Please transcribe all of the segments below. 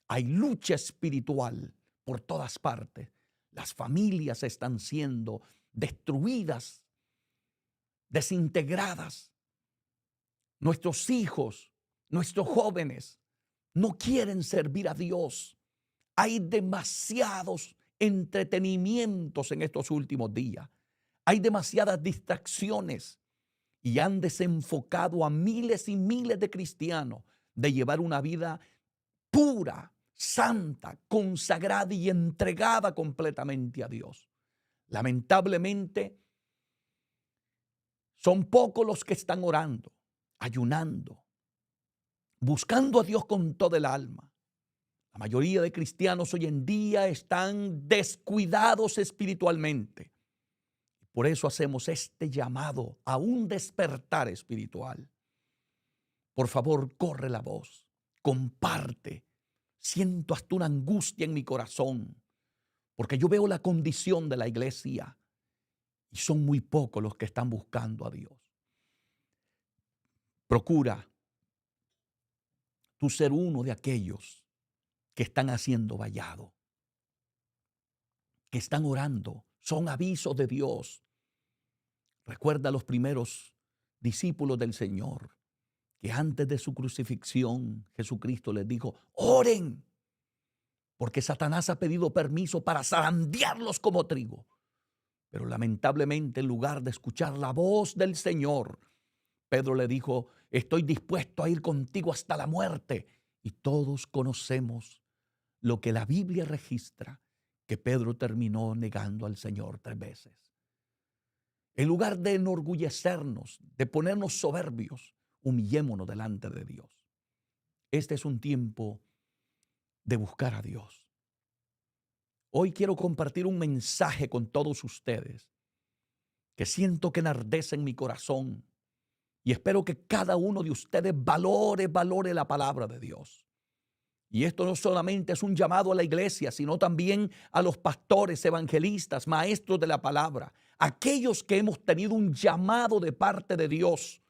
Hay lucha espiritual por todas partes. Las familias están siendo destruidas, desintegradas. Nuestros hijos, nuestros jóvenes no quieren servir a Dios. Hay demasiados entretenimientos en estos últimos días. Hay demasiadas distracciones y han desenfocado a miles y miles de cristianos de llevar una vida pura, santa, consagrada y entregada completamente a Dios. Lamentablemente, son pocos los que están orando, ayunando, buscando a Dios con todo el alma. La mayoría de cristianos hoy en día están descuidados espiritualmente. Por eso hacemos este llamado a un despertar espiritual. Por favor, corre la voz, comparte. Siento hasta una angustia en mi corazón, porque yo veo la condición de la iglesia y son muy pocos los que están buscando a Dios. Procura tú ser uno de aquellos que están haciendo vallado, que están orando. Son avisos de Dios. Recuerda a los primeros discípulos del Señor, que antes de su crucifixión Jesucristo les dijo: oren, porque Satanás ha pedido permiso para zarandearlos como trigo. Pero lamentablemente, en lugar de escuchar la voz del Señor, Pedro le dijo: estoy dispuesto a ir contigo hasta la muerte. Y todos conocemos lo que la Biblia registra, que Pedro terminó negando al Señor 3 veces. En lugar de enorgullecernos, de ponernos soberbios, humillémonos delante de Dios. Este es un tiempo de buscar a Dios. Hoy quiero compartir un mensaje con todos ustedes que siento que enardece en mi corazón, y espero que cada uno de ustedes valore la palabra de Dios. Y esto no solamente es un llamado a la iglesia, sino también a los pastores, evangelistas, maestros de la palabra, aquellos que hemos tenido un llamado de parte de Dios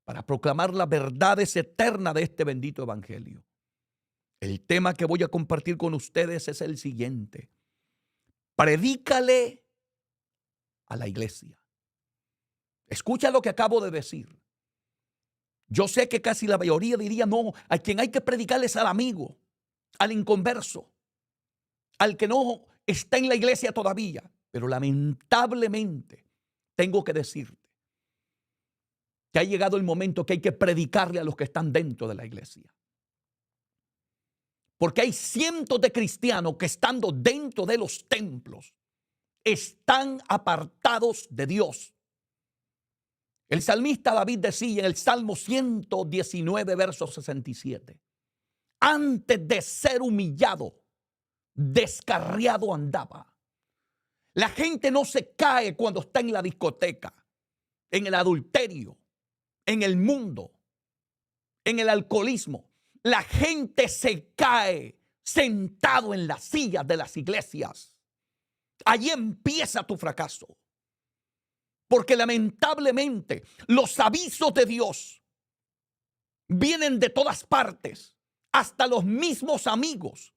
para proclamar las verdades eternas de este bendito evangelio. El tema que voy a compartir con ustedes es el siguiente: predícale a la iglesia. Escucha lo que acabo de decir. Yo sé que casi la mayoría diría: no, a quien hay que predicarle es al amigo, al inconverso, al que no está en la iglesia todavía. Pero lamentablemente tengo que decirte que ha llegado el momento que hay que predicarle a los que están dentro de la iglesia. Porque hay cientos de cristianos que, estando dentro de los templos, están apartados de Dios. El salmista David decía en el Salmo 119, verso 67: antes de ser humillado, descarriado andaba. La gente no se cae cuando está en la discoteca, en el adulterio, en el mundo, en el alcoholismo. La gente se cae sentado en las sillas de las iglesias. Allí empieza tu fracaso. Porque lamentablemente los avisos de Dios vienen de todas partes. Hasta los mismos amigos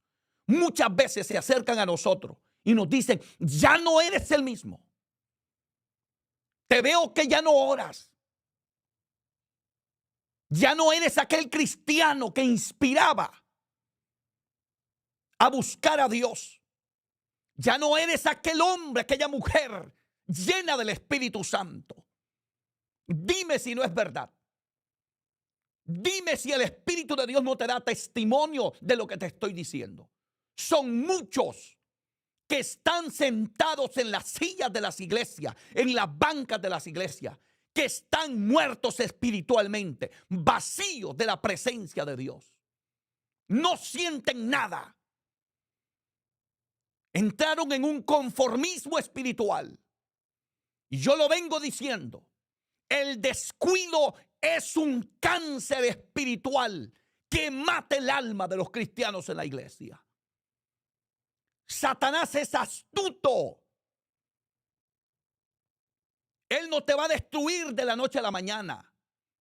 muchas veces se acercan a nosotros y nos dicen: ya no eres el mismo. Te veo que ya no oras. Ya no eres aquel cristiano que inspiraba a buscar a Dios. Ya no eres aquel hombre, aquella mujer llena del Espíritu Santo. Dime si no es verdad. Dime si el Espíritu de Dios no te da testimonio de lo que te estoy diciendo. Son muchos que están sentados en las sillas de las iglesias, en las bancas de las iglesias, que están muertos espiritualmente, vacíos de la presencia de Dios. No sienten nada. Entraron en un conformismo espiritual. Y yo lo vengo diciendo: el descuido es un cáncer espiritual que mata el alma de los cristianos en la iglesia. Satanás es astuto. Él no te va a destruir de la noche a la mañana.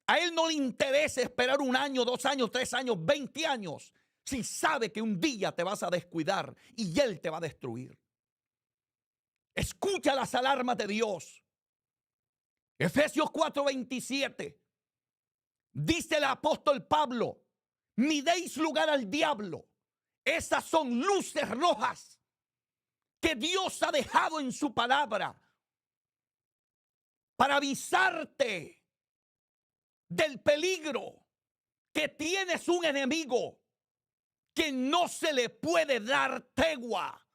A él no le interesa esperar 1 año, 2 años, 3 años, 20 años si sabe que un día te vas a descuidar y Él te va a destruir? Escucha las alarmas de Dios. Efesios 4:27. Dice el apóstol Pablo: ni deis lugar al diablo. Esas son luces rojas que Dios ha dejado en su palabra para avisarte del peligro, que tienes un enemigo que no se le puede dar tregua,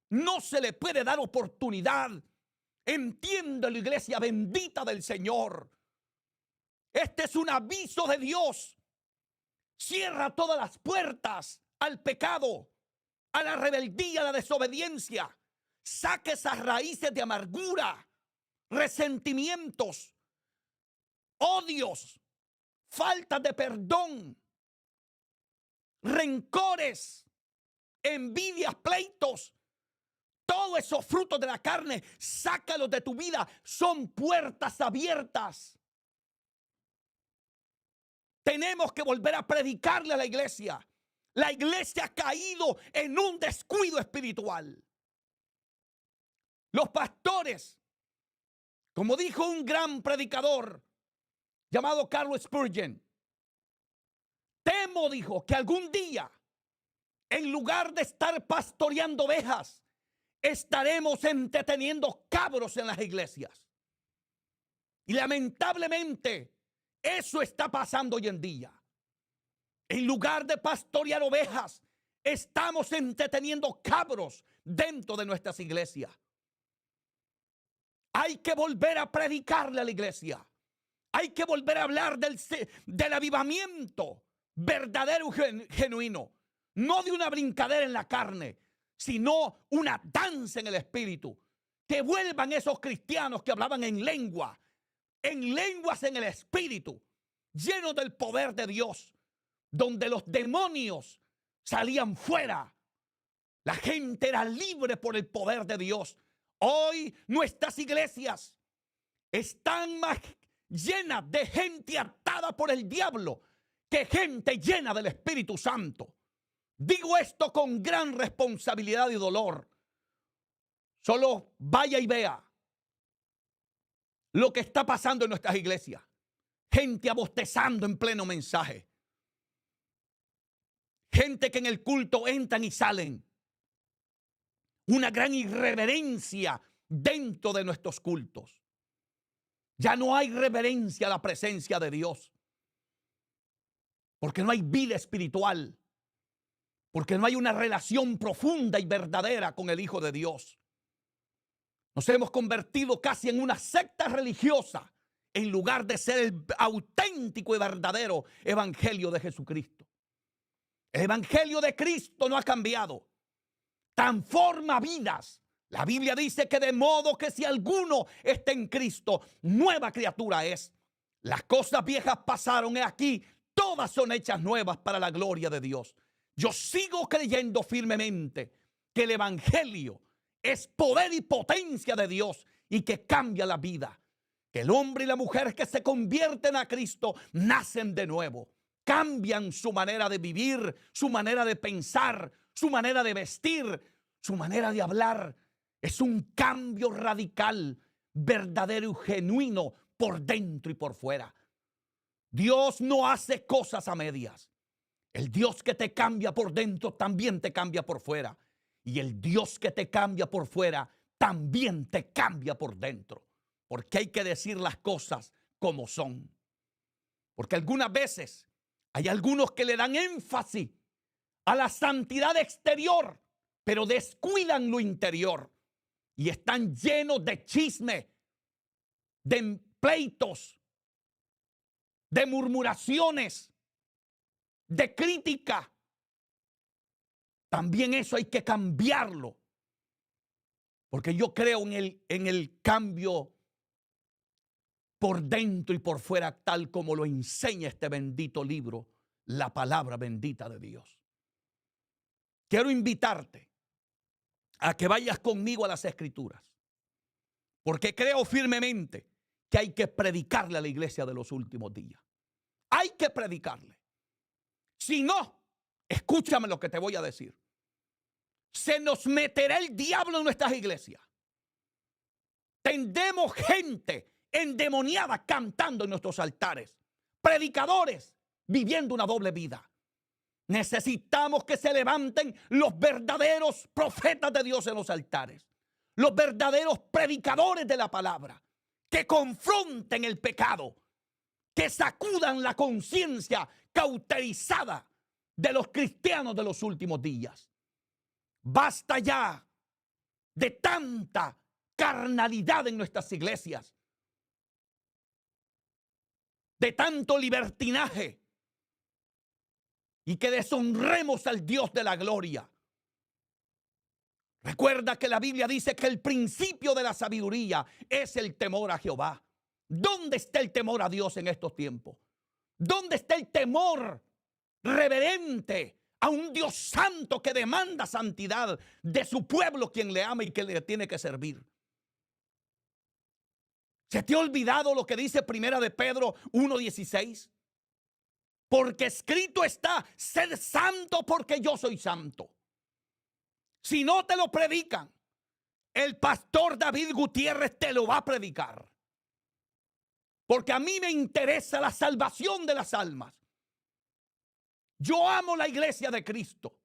no se le puede dar oportunidad. Entiéndelo, iglesia bendita del Señor. Este es un aviso de Dios. Cierra todas las puertas al pecado, a la rebeldía, a la desobediencia. Saque esas raíces de amargura, resentimientos, odios, falta de perdón, rencores, envidias, pleitos. Todos esos frutos de la carne, sácalos de tu vida. Son puertas abiertas. Tenemos que volver a predicarle a la iglesia. La iglesia ha caído en un descuido espiritual. Los pastores, como dijo un gran predicador llamado Carlos Spurgeon, temo, dijo, que algún día, en lugar de estar pastoreando ovejas, estaremos entreteniendo cabros en las iglesias. Y lamentablemente, eso está pasando hoy en día. En lugar de pastorear ovejas, estamos entreteniendo cabros dentro de nuestras iglesias. Hay que volver a predicarle a la iglesia. Hay que volver a hablar del avivamiento verdadero y genuino. No de una brincadera en la carne, sino una danza en el espíritu. Que vuelvan esos cristianos que hablaban en lengua, en lenguas en el espíritu, llenos del poder de Dios, donde los demonios salían fuera. La gente era libre por el poder de Dios. Hoy nuestras iglesias están más llenas de gente atada por el diablo que gente llena del Espíritu Santo. Digo esto con gran responsabilidad y dolor. Solo vaya y vea lo que está pasando en nuestras iglesias. Gente abostezando en pleno mensaje. Gente que en el culto entran y salen. Una gran irreverencia dentro de nuestros cultos. Ya no hay reverencia a la presencia de Dios. Porque no hay vida espiritual. Porque no hay una relación profunda y verdadera con el Hijo de Dios. Nos hemos convertido casi en una secta religiosa en lugar de ser el auténtico y verdadero evangelio de Jesucristo. El evangelio de Cristo no ha cambiado. Transforma vidas. La Biblia dice que de modo que si alguno está en Cristo, nueva criatura es. Las cosas viejas pasaron, he aquí, todas son hechas nuevas para la gloria de Dios. Yo sigo creyendo firmemente que el evangelio es poder y potencia de Dios y que cambia la vida. Que el hombre y la mujer que se convierten a Cristo nacen de nuevo. Cambian su manera de vivir, su manera de pensar, su manera de vestir, su manera de hablar. Es un cambio radical, verdadero y genuino por dentro y por fuera. Dios no hace cosas a medias. El Dios que te cambia por dentro también te cambia por fuera. Y el Dios que te cambia por fuera también te cambia por dentro. Porque hay que decir las cosas como son. Porque algunas veces hay algunos que le dan énfasis a la santidad exterior, pero descuidan lo interior. Y están llenos de chisme, de pleitos, de murmuraciones, de crítica. También eso hay que cambiarlo. Porque yo creo en el cambio por dentro y por fuera, tal como lo enseña este bendito libro, la palabra bendita de Dios. Quiero invitarte a que vayas conmigo a las Escrituras, porque creo firmemente que hay que predicarle a la iglesia de los últimos días. Hay que predicarle. Si no, Escúchame lo que te voy a decir. Se nos meterá el diablo en nuestras iglesias. Tendremos gente endemoniada cantando en nuestros altares. Predicadores viviendo una doble vida. Necesitamos que se levanten los verdaderos profetas de Dios en los altares. Los verdaderos predicadores de la palabra. Que confronten el pecado. Que sacudan la conciencia cauterizada de los cristianos de los últimos días. Basta ya de tanta carnalidad en nuestras iglesias. De tanto libertinaje. Y que deshonremos al Dios de la gloria. Recuerda que la Biblia dice que el principio de la sabiduría es el temor a Jehová. ¿Dónde está el temor a Dios en estos tiempos? ¿Dónde está el temor reverente a un Dios santo que demanda santidad de su pueblo, quien le ama y que le tiene que servir? ¿Se te ha olvidado lo que dice Primera de Pedro 1:16? Porque escrito está, sed santo porque yo soy santo. Si no te lo predican, el pastor David Gutiérrez te lo va a predicar. Porque a mí me interesa la salvación de las almas. Yo amo la iglesia de Cristo.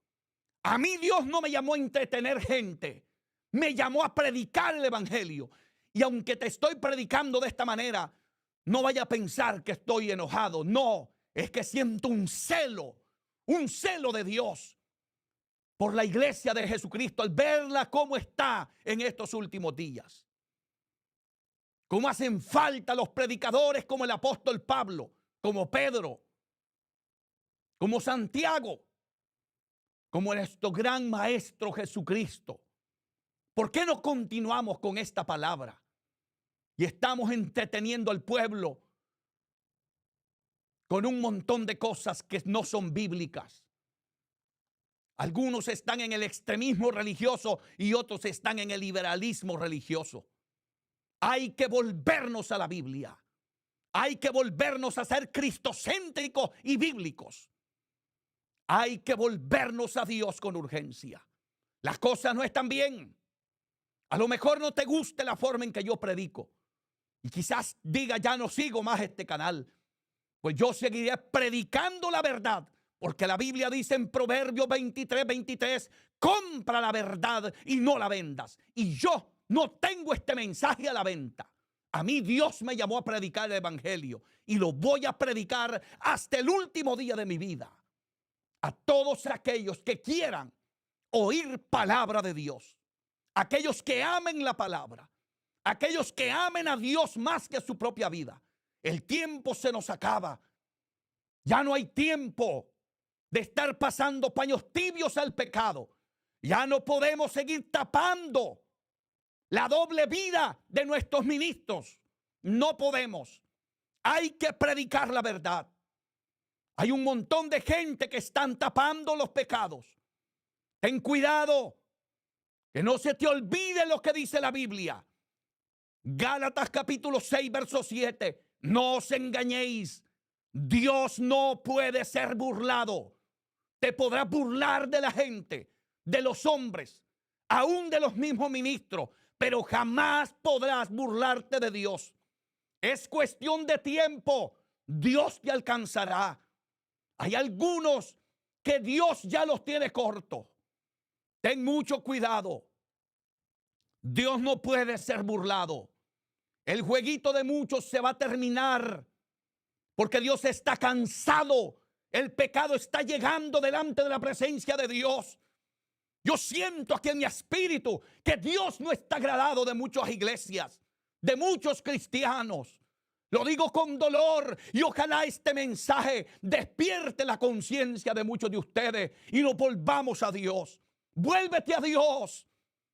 A mí Dios no me llamó a entretener gente. Me llamó a predicar el evangelio. Y aunque te estoy predicando de esta manera, no vaya a pensar que estoy enojado. No, es que siento un celo de Dios por la iglesia de Jesucristo al verla cómo está en estos últimos días. Cómo hacen falta los predicadores como el apóstol Pablo, como Pedro, como Santiago, como nuestro gran maestro Jesucristo. ¿Por qué no continuamos con esta palabra? Y estamos entreteniendo al pueblo con un montón de cosas que no son bíblicas. Algunos están en el extremismo religioso y otros están en el liberalismo religioso. Hay que volvernos a la Biblia. Hay que volvernos a ser cristocéntricos y bíblicos. Hay que volvernos a Dios con urgencia. Las cosas no están bien. A lo mejor no te guste la forma en que yo predico. Y quizás diga, ya no sigo más este canal. Pues yo seguiré predicando la verdad. Porque la Biblia dice en Proverbios 23:23, compra la verdad y no la vendas. Y yo no tengo este mensaje a la venta. A mí Dios me llamó a predicar el evangelio y lo voy a predicar hasta el último día de mi vida. A todos aquellos que quieran oír palabra de Dios. Aquellos que amen la palabra. Aquellos que amen a Dios más que su propia vida. El tiempo se nos acaba. Ya no hay tiempo de estar pasando paños tibios al pecado. Ya no podemos seguir tapando la doble vida de nuestros ministros. No podemos. Hay que predicar la verdad. Hay un montón de gente que están tapando los pecados. Ten cuidado. Que no se te olvide lo que dice la Biblia. Gálatas capítulo 6, verso 7. No os engañéis. Dios no puede ser burlado. Te podrás burlar de la gente, de los hombres, aún de los mismos ministros, pero jamás podrás burlarte de Dios. Es cuestión de tiempo. Dios te alcanzará. Hay algunos que Dios ya los tiene cortos. Ten mucho cuidado. Dios no puede ser burlado. El jueguito de muchos se va a terminar porque Dios está cansado. El pecado está llegando delante de la presencia de Dios. Yo siento aquí en mi espíritu que Dios no está agradado de muchas iglesias, de muchos cristianos. Lo digo con dolor y ojalá este mensaje despierte la conciencia de muchos de ustedes y nos volvamos a Dios. Vuélvete a Dios.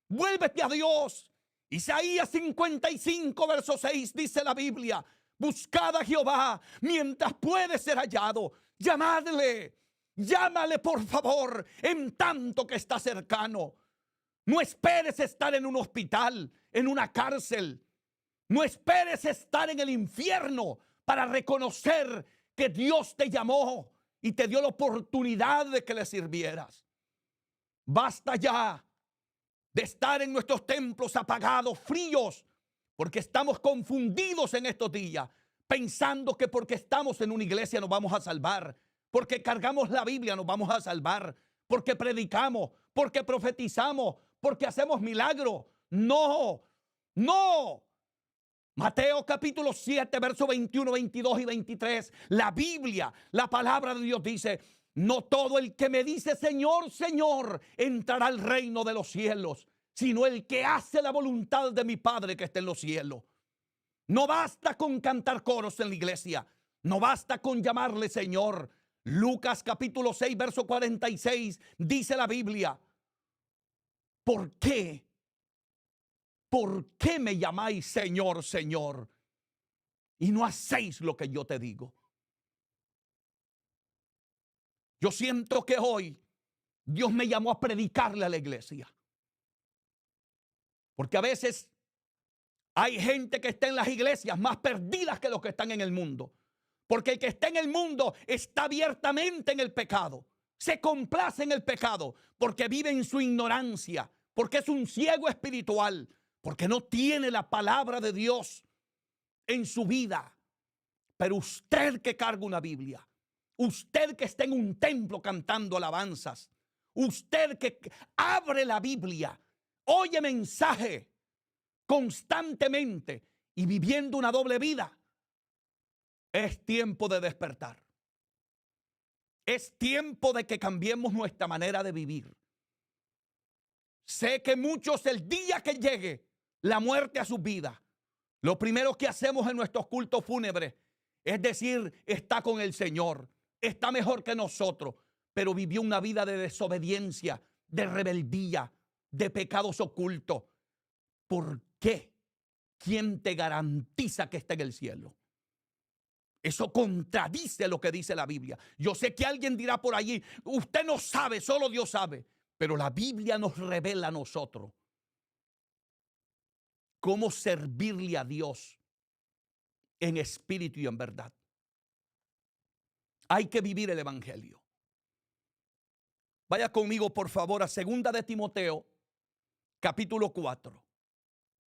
Vuélvete a Dios. Isaías 55, verso 6 dice la Biblia: buscad a Jehová mientras puede ser hallado. Llamadle, llámale por favor en tanto que está cercano. No esperes estar en un hospital, en una cárcel. No esperes estar en el infierno para reconocer que Dios te llamó y te dio la oportunidad de que le sirvieras. Basta ya de estar en nuestros templos apagados, fríos, porque estamos confundidos en estos días, pensando que porque estamos en una iglesia nos vamos a salvar, porque cargamos la Biblia nos vamos a salvar, porque predicamos, porque profetizamos, porque hacemos milagros. No, no. Mateo capítulo 7, versos 21, 22 y 23. La Biblia, la palabra de Dios dice: no todo el que me dice Señor, Señor, entrará al reino de los cielos, sino el que hace la voluntad de mi Padre que está en los cielos. No basta con cantar coros en la iglesia. No basta con llamarle Señor. Lucas capítulo 6, verso 46, dice la Biblia: ¿por qué? ¿Por qué me llamáis Señor, Señor, y no hacéis lo que yo te digo? Yo siento que hoy Dios me llamó a predicarle a la iglesia. Porque a veces hay gente que está en las iglesias más perdidas que los que están en el mundo. Porque el que está en el mundo está abiertamente en el pecado. Se complace en el pecado porque vive en su ignorancia, porque es un ciego espiritual, porque no tiene la palabra de Dios en su vida. Pero usted que carga una Biblia, usted que está en un templo cantando alabanzas, usted que abre la Biblia, oye mensaje constantemente y viviendo una doble vida, es tiempo de despertar. Es tiempo de que cambiemos nuestra manera de vivir. Sé que muchos, el día que llegue la muerte a sus vidas, lo primero que hacemos en nuestros cultos fúnebres es decir: está con el Señor, está mejor que nosotros, pero vivió una vida de desobediencia, de rebeldía, de pecados ocultos. ¿Por qué? ¿Quién te garantiza que está en el cielo? Eso contradice lo que dice la Biblia. Yo sé que alguien dirá por allí: usted no sabe, solo Dios sabe. Pero la Biblia nos revela a nosotros cómo servirle a Dios en espíritu y en verdad. Hay que vivir el evangelio. Vaya conmigo por favor a 2 de Timoteo capítulo 4,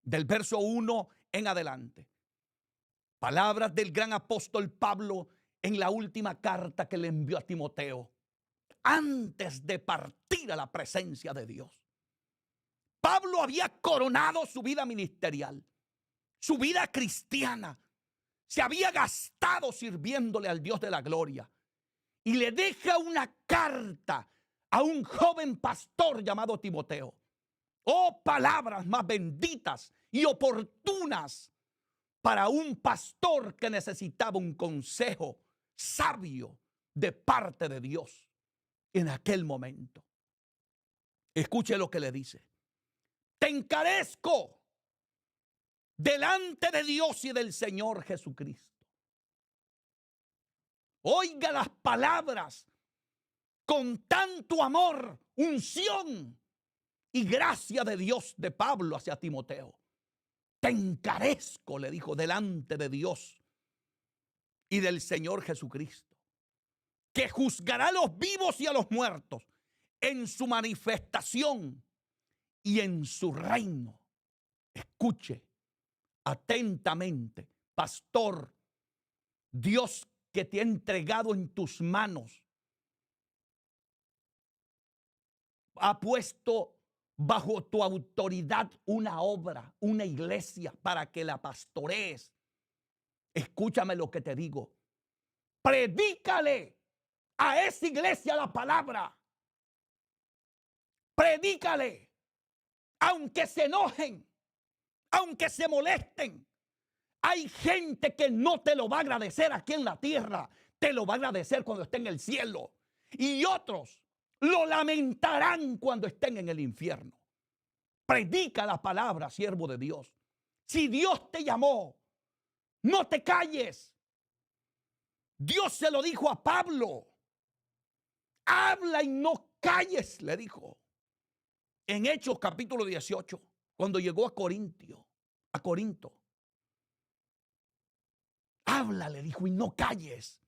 del verso 1 en adelante. Palabras del gran apóstol Pablo en la última carta que le envió a Timoteo antes de partir a la presencia de Dios. Pablo había coronado su vida ministerial, su vida cristiana. Se había gastado sirviéndole al Dios de la gloria. Y le deja una carta a un joven pastor llamado Timoteo. Oh, palabras más benditas y oportunas para un pastor que necesitaba un consejo sabio de parte de Dios en aquel momento. Escuche lo que le dice: te encarezco delante de Dios y del Señor Jesucristo. Oiga las palabras con tanto amor, unción y gracia de Dios de Pablo hacia Timoteo. Te encarezco, le dijo, delante de Dios y del Señor Jesucristo, que juzgará a los vivos y a los muertos en su manifestación y en su reino. Escuche atentamente, pastor. Dios que te ha entregado en tus manos ha puesto bajo tu autoridad una obra, una iglesia para que la pastorees. Escúchame lo que te digo. Predícale a esa iglesia la palabra. Predícale, aunque se enojen, aunque se molesten. Hay gente que no te lo va a agradecer aquí en la tierra, te lo va a agradecer cuando esté en el cielo. Y otros lo lamentarán cuando estén en el infierno. Predica la palabra, siervo de Dios. Si Dios te llamó, no te calles. Dios se lo dijo a Pablo. Habla y no calles, le dijo. En Hechos capítulo 18, cuando llegó a Corinto. Habla, le dijo, y no calles.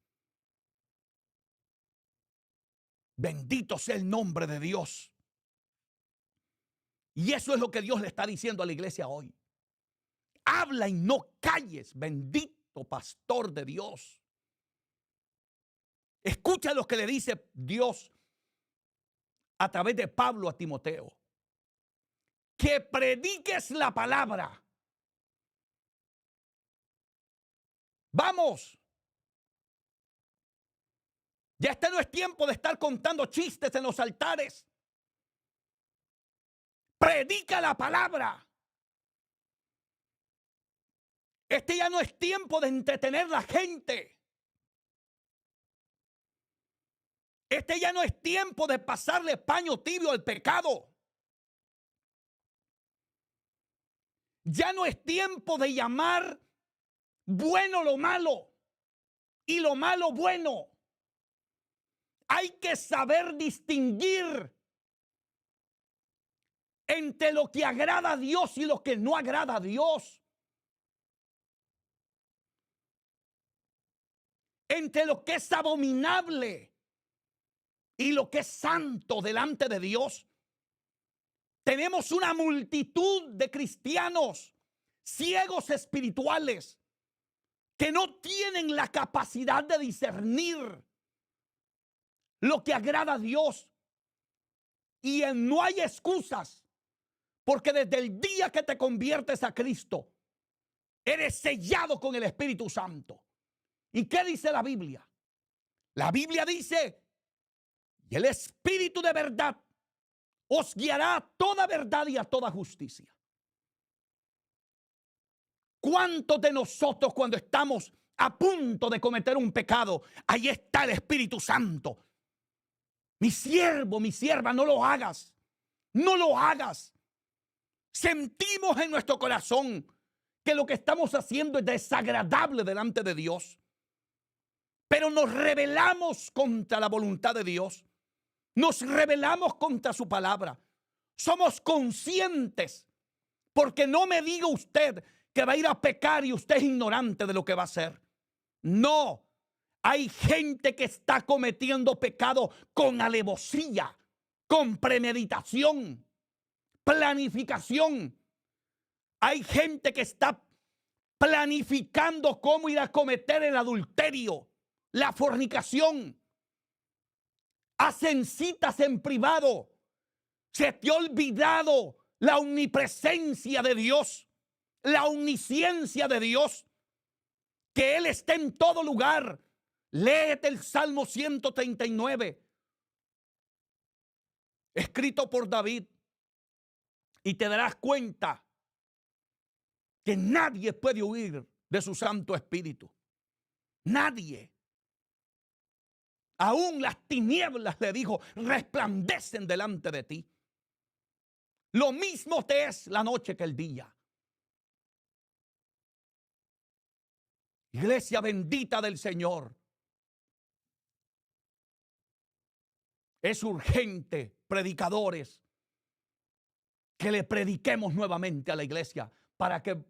Bendito sea el nombre de Dios. Y eso es lo que Dios le está diciendo a la iglesia hoy. Habla y no calles, bendito pastor de Dios. Escucha lo que le dice Dios a través de Pablo a Timoteo. Que prediques la palabra. Vamos. Ya este no es tiempo de estar contando chistes en los altares. Predica la palabra. Este ya no es tiempo de entretener a la gente. Este ya no es tiempo de pasarle paño tibio al pecado. Ya no es tiempo de llamar bueno lo malo y lo malo bueno. Hay que saber distinguir entre lo que agrada a Dios y lo que no agrada a Dios. Entre lo que es abominable y lo que es santo delante de Dios. Tenemos una multitud de cristianos ciegos espirituales que no tienen la capacidad de discernir lo que agrada a Dios. Y no hay excusas, porque desde el día que te conviertes a Cristo, eres sellado con el Espíritu Santo. ¿Y qué dice la Biblia? La Biblia dice, y el Espíritu de verdad os guiará a toda verdad y a toda justicia. ¿Cuántos de nosotros cuando estamos a punto de cometer un pecado, ahí está el Espíritu Santo? Mi siervo, mi sierva, no lo hagas. No lo hagas. Sentimos en nuestro corazón que lo que estamos haciendo es desagradable delante de Dios. Pero nos rebelamos contra la voluntad de Dios. Nos rebelamos contra su palabra. Somos conscientes. Porque no me diga usted que va a ir a pecar y usted es ignorante de lo que va a hacer. No. Hay gente que está cometiendo pecado con alevosía, con premeditación, planificación. Hay gente que está planificando cómo ir a cometer el adulterio, la fornicación. Hacen citas en privado. Se te ha olvidado la omnipresencia de Dios, la omnisciencia de Dios, que Él está en todo lugar. Léete el Salmo 139, escrito por David, y te darás cuenta que nadie puede huir de su Santo Espíritu. Nadie. Aún las tinieblas, le dijo, resplandecen delante de ti. Lo mismo te es la noche que el día. Iglesia bendita del Señor. Es urgente, predicadores, que le prediquemos nuevamente a la iglesia para que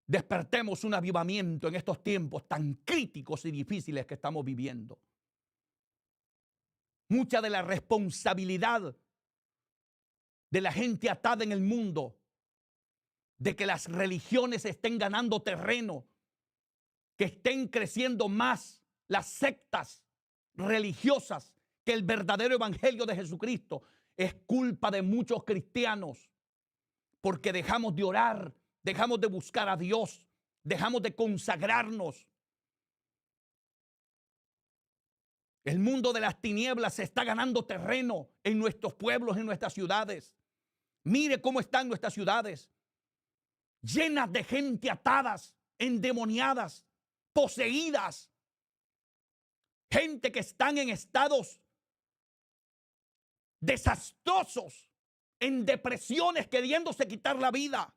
despertemos un avivamiento en estos tiempos tan críticos y difíciles que estamos viviendo. Mucha de la responsabilidad de la gente atada en el mundo, de que las religiones estén ganando terreno, que estén creciendo más las sectas religiosas que el verdadero evangelio de Jesucristo, es culpa de muchos cristianos, porque dejamos de orar, dejamos de buscar a Dios, dejamos de consagrarnos. El mundo de las tinieblas se está ganando terreno en nuestros pueblos, en nuestras ciudades. Mire cómo están nuestras ciudades, llenas de gente atadas, endemoniadas, poseídas. Gente que están en estados desastrosos, en depresiones, queriéndose quitar la vida.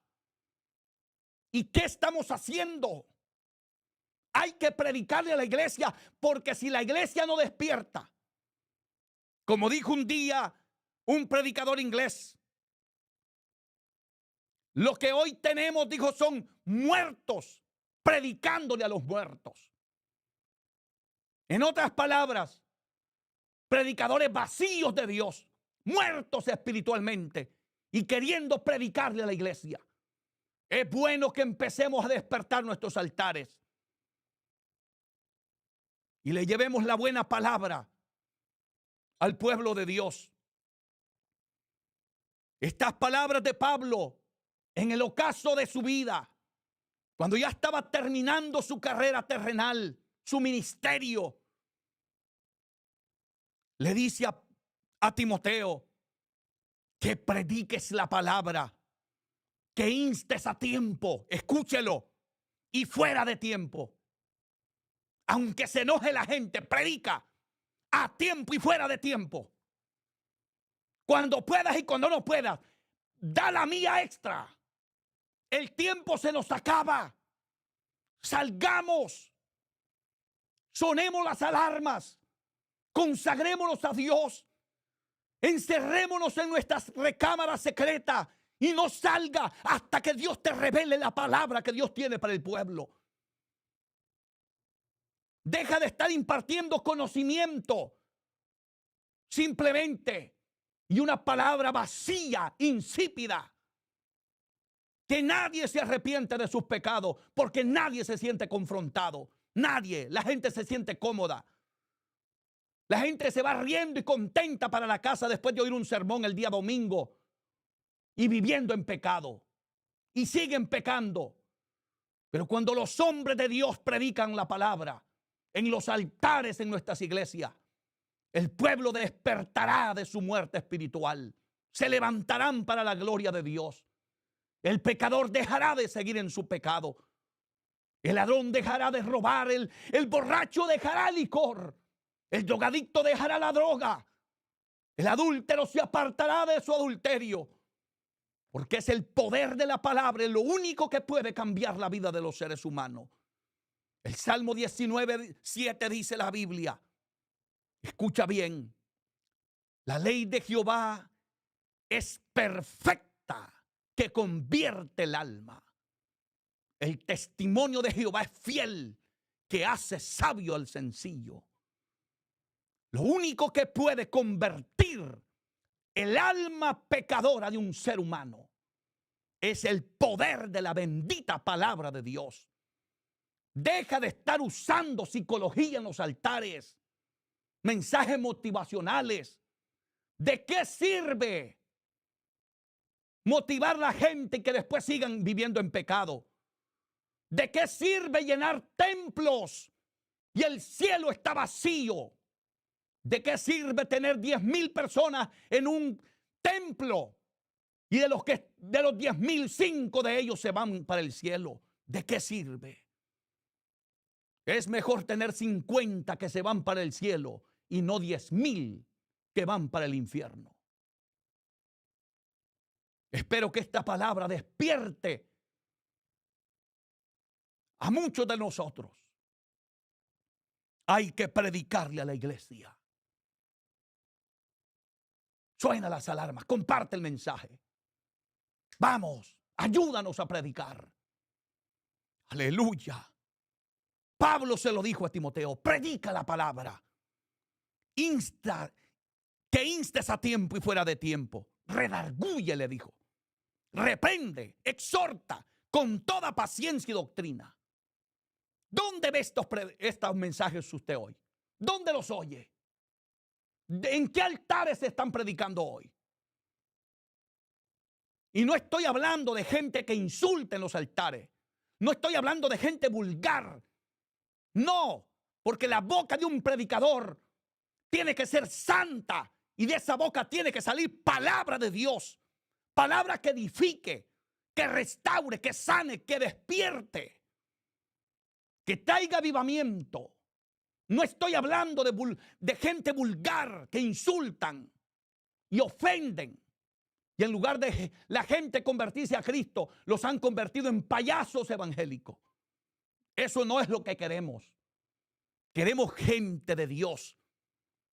¿Y qué estamos haciendo? Hay que predicarle a la iglesia, porque si la iglesia no despierta, como dijo un día un predicador inglés, lo que hoy tenemos, dijo, son muertos predicándole a los muertos. En otras palabras, predicadores vacíos de Dios, muertos espiritualmente y queriendo predicarle a la iglesia. Es bueno que empecemos a despertar nuestros altares y le llevemos la buena palabra al pueblo de Dios. Estas palabras de Pablo en el ocaso de su vida, cuando ya estaba terminando su carrera terrenal, su ministerio, le dice a Timoteo que prediques la palabra, que instes a tiempo, escúchelo, y fuera de tiempo. Aunque se enoje la gente, predica a tiempo y fuera de tiempo. Cuando puedas y cuando no puedas, da la mía extra. El tiempo se nos acaba. Salgamos, sonemos las alarmas, consagrémonos a Dios, encerrémonos en nuestras recámaras secretas y no salga hasta que Dios te revele la palabra que Dios tiene para el pueblo. Deja de estar impartiendo conocimiento simplemente y una palabra vacía, insípida. Que nadie se arrepiente de sus pecados porque nadie se siente confrontado. Nadie. La gente se siente cómoda. La gente se va riendo y contenta para la casa después de oír un sermón el día domingo y viviendo en pecado. Y siguen pecando. Pero cuando los hombres de Dios predican la palabra en los altares en nuestras iglesias, el pueblo despertará de su muerte espiritual. Se levantarán para la gloria de Dios. El pecador dejará de seguir en su pecado. El ladrón dejará de robar. El borracho dejará el licor. El drogadicto dejará la droga. El adúltero se apartará de su adulterio. Porque es el poder de la palabra, es lo único que puede cambiar la vida de los seres humanos. El Salmo 19:7 dice la Biblia. Escucha bien. La ley de Jehová es perfecta, que convierte el alma. El testimonio de Jehová es fiel, que hace sabio al sencillo. Lo único que puede convertir el alma pecadora de un ser humano es el poder de la bendita palabra de Dios. Deja de estar usando psicología en los altares, mensajes motivacionales. ¿De qué sirve motivar a la gente y que después sigan viviendo en pecado? ¿De qué sirve llenar templos y el cielo está vacío? ¿De qué sirve tener 10,000 personas en un templo y de los 10,000, 5 de ellos se van para el cielo? ¿De qué sirve? Es mejor tener 50 que se van para el cielo y no 10,000 que van para el infierno. Espero que esta palabra despierte a muchos de nosotros. Hay que predicarle a la iglesia. Suena las alarmas, comparte el mensaje. Vamos, ayúdanos a predicar. Aleluya. Pablo se lo dijo a Timoteo, predica la palabra. Que instes a tiempo y fuera de tiempo. Redarguye, le dijo. Reprende, exhorta con toda paciencia y doctrina. ¿Dónde ve estos mensajes usted hoy? ¿Dónde los oye? ¿En qué altares se están predicando hoy? Y no estoy hablando de gente que insulte en los altares. No estoy hablando de gente vulgar. No, porque la boca de un predicador tiene que ser santa y de esa boca tiene que salir palabra de Dios. Palabra que edifique, que restaure, que sane, que despierte, que traiga avivamiento. No estoy hablando de gente vulgar que insultan y ofenden. Y en lugar de la gente convertirse a Cristo, los han convertido en payasos evangélicos. Eso no es lo que queremos. Queremos gente de Dios,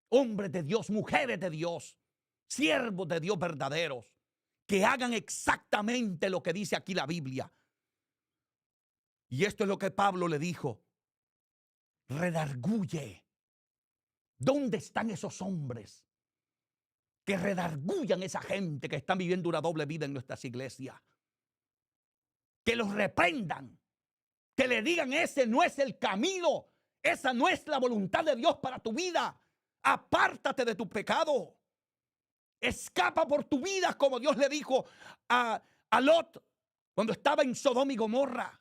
hombres de Dios, mujeres de Dios, siervos de Dios verdaderos, que hagan exactamente lo que dice aquí la Biblia. Y esto es lo que Pablo le dijo. Redarguye, ¿Dónde están esos hombres que redargullan a esa gente que está viviendo una doble vida en nuestras iglesias? Que los reprendan, que le digan: ese no es el camino, esa no es la voluntad de Dios para tu vida. Apártate de tu pecado. Escapa por tu vida, como Dios le dijo a Lot cuando estaba en Sodoma y Gomorra.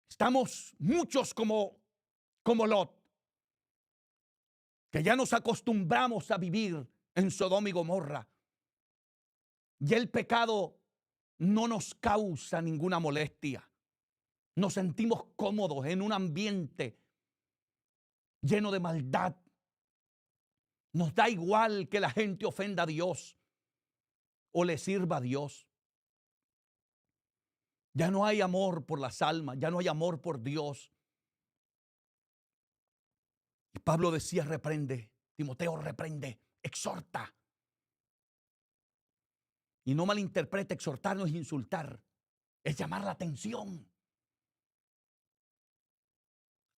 Estamos muchos como Lot, que ya nos acostumbramos a vivir en Sodoma y Gomorra. Y el pecado no nos causa ninguna molestia. Nos sentimos cómodos en un ambiente lleno de maldad. Nos da igual que la gente ofenda a Dios o le sirva a Dios. Ya no hay amor por las almas, ya no hay amor por Dios. Y Pablo decía: reprende, Timoteo, reprende, exhorta. Y no malinterprete, exhortar no es insultar, es llamar la atención.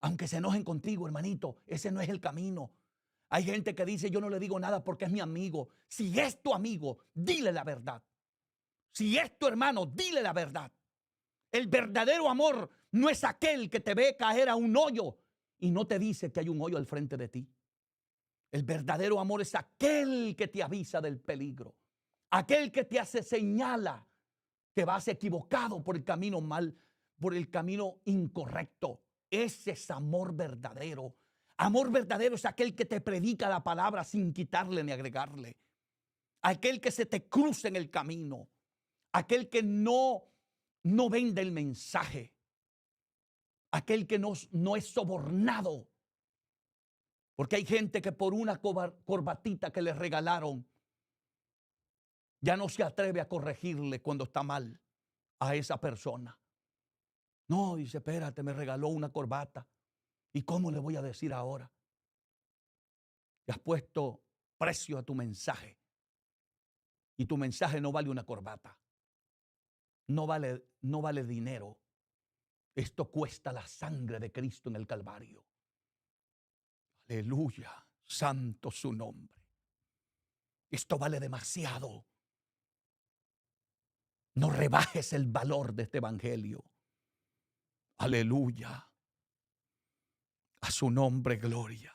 Aunque se enojen contigo, hermanito, ese no es el camino. Hay gente que dice: yo no le digo nada porque es mi amigo. Si es tu amigo, dile la verdad. Si es tu hermano, dile la verdad. El verdadero amor no es aquel que te ve caer a un hoyo y no te dice que hay un hoyo al frente de ti. El verdadero amor es aquel que te avisa del peligro. Aquel que te hace señala que vas equivocado por el camino mal, por el camino incorrecto. Ese es amor verdadero. Amor verdadero es aquel que te predica la palabra sin quitarle ni agregarle. Aquel que se te cruza en el camino. Aquel que no vende el mensaje. Aquel que no es sobornado. Porque hay gente que por una corbatita que le regalaron ya no se atreve a corregirle cuando está mal a esa persona. No, dice: espérate, me regaló una corbata. ¿Y cómo le voy a decir ahora? Y has puesto precio a tu mensaje. Y tu mensaje no vale una corbata. No vale dinero. Esto cuesta la sangre de Cristo en el Calvario. Aleluya, santo su nombre. Esto vale demasiado. No rebajes el valor de este evangelio. Aleluya. A su nombre, gloria.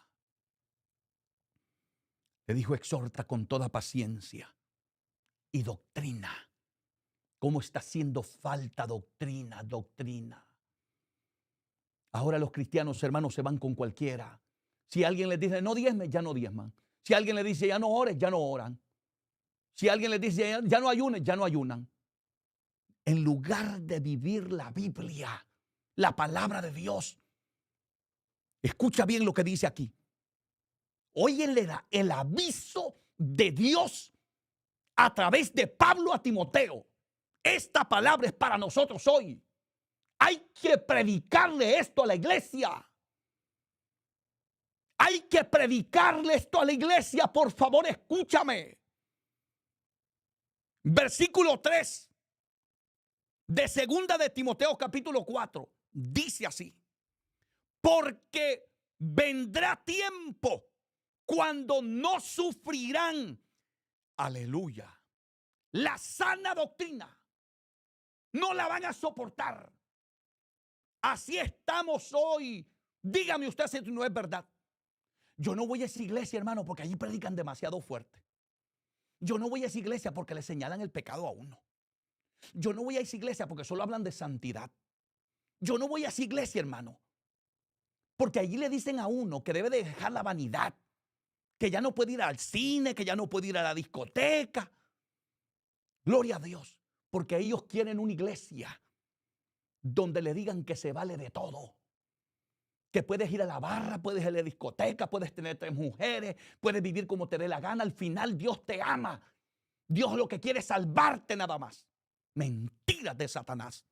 Le dijo: exhorta con toda paciencia y doctrina. ¿Cómo está haciendo falta doctrina? Ahora los cristianos, hermanos, se van con cualquiera. Si alguien les dice: no diezme, ya no diezman. Si alguien les dice: ya no ores, ya no oran. Si alguien les dice: ya no ayunes, ya no ayunan. En lugar de vivir la Biblia, la palabra de Dios. Escucha bien lo que dice aquí. Hoy el aviso de Dios a través de Pablo a Timoteo. Esta palabra es para nosotros hoy. Hay que predicarle esto a la iglesia. Hay que predicarle esto a la iglesia. Por favor, escúchame. Versículo 3 de segunda de Timoteo capítulo 4. Dice así: porque vendrá tiempo cuando no sufrirán, aleluya, la sana doctrina. No la van a soportar. Así estamos hoy. Dígame usted si no es verdad. Yo no voy a esa iglesia, hermano, porque allí predican demasiado fuerte. Yo no voy a esa iglesia porque le señalan el pecado a uno. Yo no voy a esa iglesia porque solo hablan de santidad. Yo no voy a esa iglesia, hermano, porque allí le dicen a uno que debe de dejar la vanidad, que ya no puede ir al cine, que ya no puede ir a la discoteca. Gloria a Dios, porque ellos quieren una iglesia donde le digan que se vale de todo. Que puedes ir a la barra, puedes ir a la discoteca, puedes tener 3 mujeres, puedes vivir como te dé la gana. Al final Dios te ama. Dios lo que quiere es salvarte nada más. Mentiras de Satanás.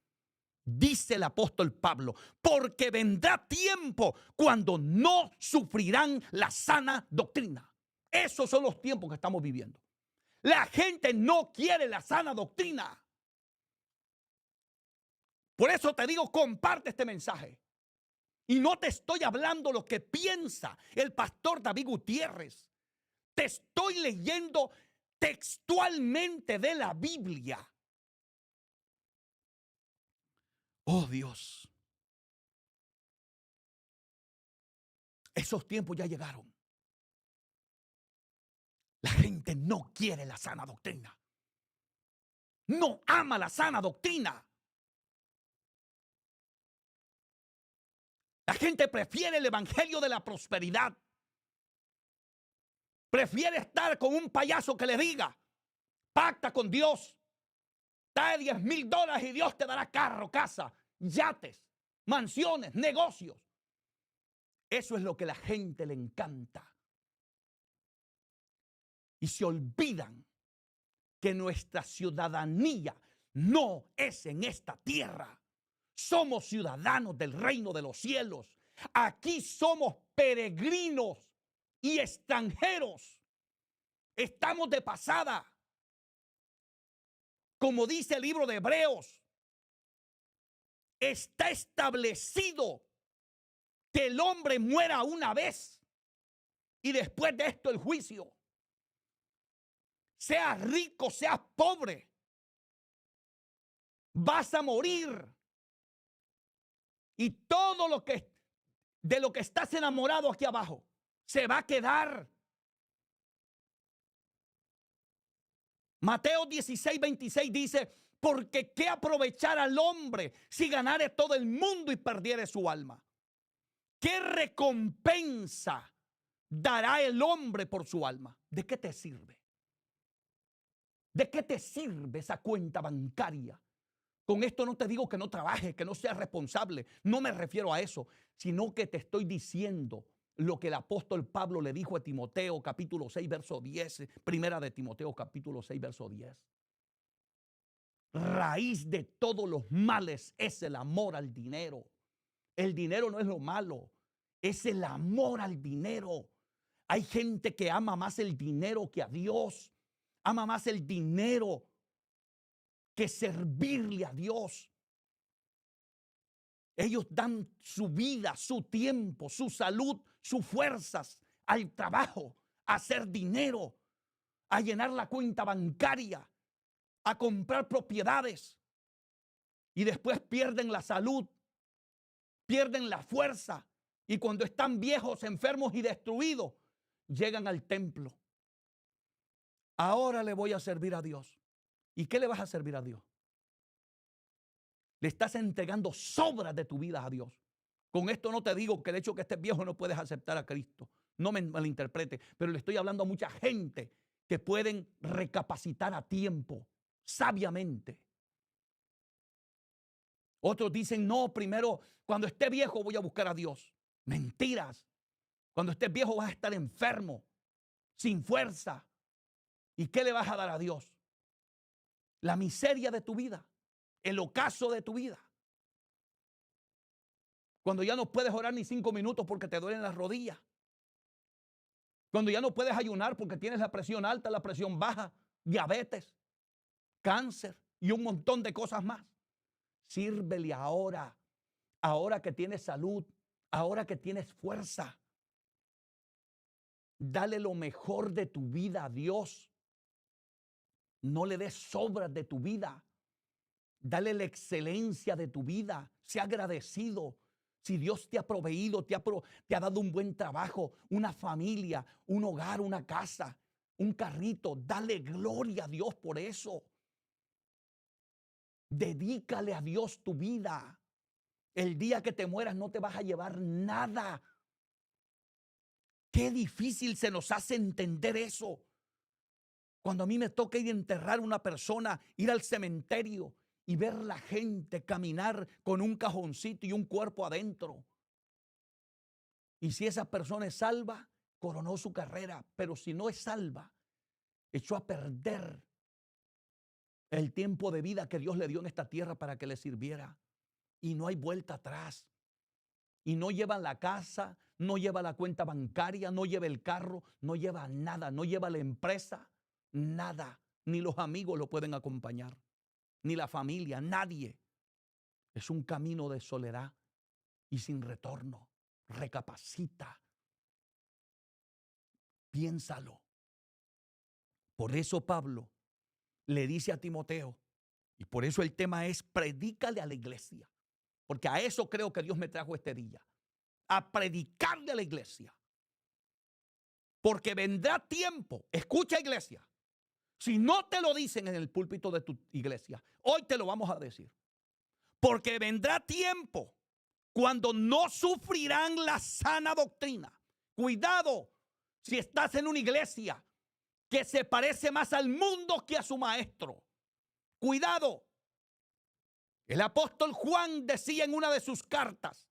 Dice el apóstol Pablo: porque vendrá tiempo cuando no sufrirán la sana doctrina. Esos son los tiempos que estamos viviendo. La gente no quiere la sana doctrina. Por eso te digo, comparte este mensaje. Y no te estoy hablando lo que piensa el pastor David Gutiérrez. Te estoy leyendo textualmente de la Biblia. Oh Dios, esos tiempos ya llegaron. La gente no quiere la sana doctrina. No ama la sana doctrina. La gente prefiere el evangelio de la prosperidad. Prefiere estar con un payaso que le diga, pacta con Dios, trae $10,000 y Dios te dará carro, casa, yates, mansiones, negocios. Eso es lo que a la gente le encanta. Y se olvidan que nuestra ciudadanía no es en esta tierra. Somos ciudadanos del reino de los cielos. Aquí somos peregrinos y extranjeros. Estamos de pasada. Como dice el libro de Hebreos, está establecido que el hombre muera una vez y después de esto el juicio. Seas rico, seas pobre, vas a morir. Y todo lo que de lo que estás enamorado aquí abajo se va a quedar. Mateo 16:26 dice, porque qué aprovechar al hombre si ganare todo el mundo y perdiere su alma. ¿Qué recompensa dará el hombre por su alma? ¿De qué te sirve? ¿De qué te sirve esa cuenta bancaria? Con esto no te digo que no trabajes, que no seas responsable. No me refiero a eso, sino que te estoy diciendo lo que el apóstol Pablo le dijo a Timoteo, capítulo 6, verso 10. Primera de Timoteo, capítulo 6, verso 10. Raíz de todos los males es el amor al dinero. El dinero no es lo malo, es el amor al dinero. Hay gente que ama más el dinero que a Dios. Ama más el dinero que servirle a Dios. Ellos dan su vida, su tiempo, su salud, sus fuerzas al trabajo, a hacer dinero, a llenar la cuenta bancaria, a comprar propiedades. Y después pierden la salud, pierden la fuerza. Y cuando están viejos, enfermos y destruidos, llegan al templo. Ahora le voy a servir a Dios. ¿Y qué le vas a servir a Dios? Le estás entregando sobras de tu vida a Dios. Con esto no te digo que el hecho que estés viejo no puedes aceptar a Cristo. No me malinterprete, pero le estoy hablando a mucha gente que pueden recapacitar a tiempo, sabiamente. Otros dicen, no, primero, cuando esté viejo voy a buscar a Dios. Mentiras. Cuando estés viejo vas a estar enfermo, sin fuerza. ¿Y qué le vas a dar a Dios? La miseria de tu vida, el ocaso de tu vida. Cuando ya no puedes orar ni 5 minutos porque te duelen las rodillas. Cuando ya no puedes ayunar porque tienes la presión alta, la presión baja, diabetes, cáncer y un montón de cosas más. Sírvele ahora, ahora que tienes salud, ahora que tienes fuerza. Dale lo mejor de tu vida a Dios. No le des sobras de tu vida. Dale la excelencia de tu vida. Sea agradecido. Si Dios te ha proveído, te ha dado un buen trabajo, una familia, un hogar, una casa, un carrito, dale gloria a Dios por eso. Dedícale a Dios tu vida. El día que te mueras no te vas a llevar nada. Qué difícil se nos hace entender eso. Cuando a mí me toca ir a enterrar a una persona, ir al cementerio y ver la gente caminar con un cajoncito y un cuerpo adentro. Y si esa persona es salva, coronó su carrera. Pero si no es salva, echó a perder el tiempo de vida que Dios le dio en esta tierra para que le sirviera. Y no hay vuelta atrás. Y no lleva la casa, no lleva la cuenta bancaria, no lleva el carro, no lleva nada, no lleva la empresa, nada. Ni los amigos lo pueden acompañar, ni la familia, nadie. Es un camino de soledad y sin retorno. Recapacita. Piénsalo. Por eso Pablo le dice a Timoteo, y por eso el tema es predícale a la iglesia, porque a eso creo que Dios me trajo este día, a predicarle a la iglesia. Porque vendrá tiempo, escucha iglesia, si no te lo dicen en el púlpito de tu iglesia, hoy te lo vamos a decir. Porque vendrá tiempo cuando no sufrirán la sana doctrina. Cuidado si estás en una iglesia que se parece más al mundo que a su maestro. Cuidado. El apóstol Juan decía en una de sus cartas,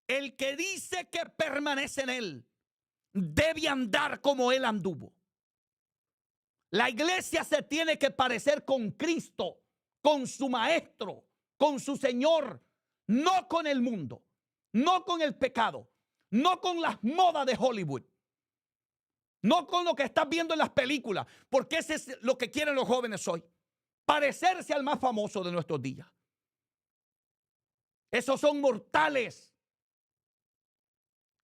el que dice que permanece en él debe andar como él anduvo. La iglesia se tiene que parecer con Cristo, con su maestro, con su Señor, no con el mundo, no con el pecado, no con las modas de Hollywood, no con lo que estás viendo en las películas, porque ese es lo que quieren los jóvenes hoy, parecerse al más famoso de nuestros días. Esos son mortales.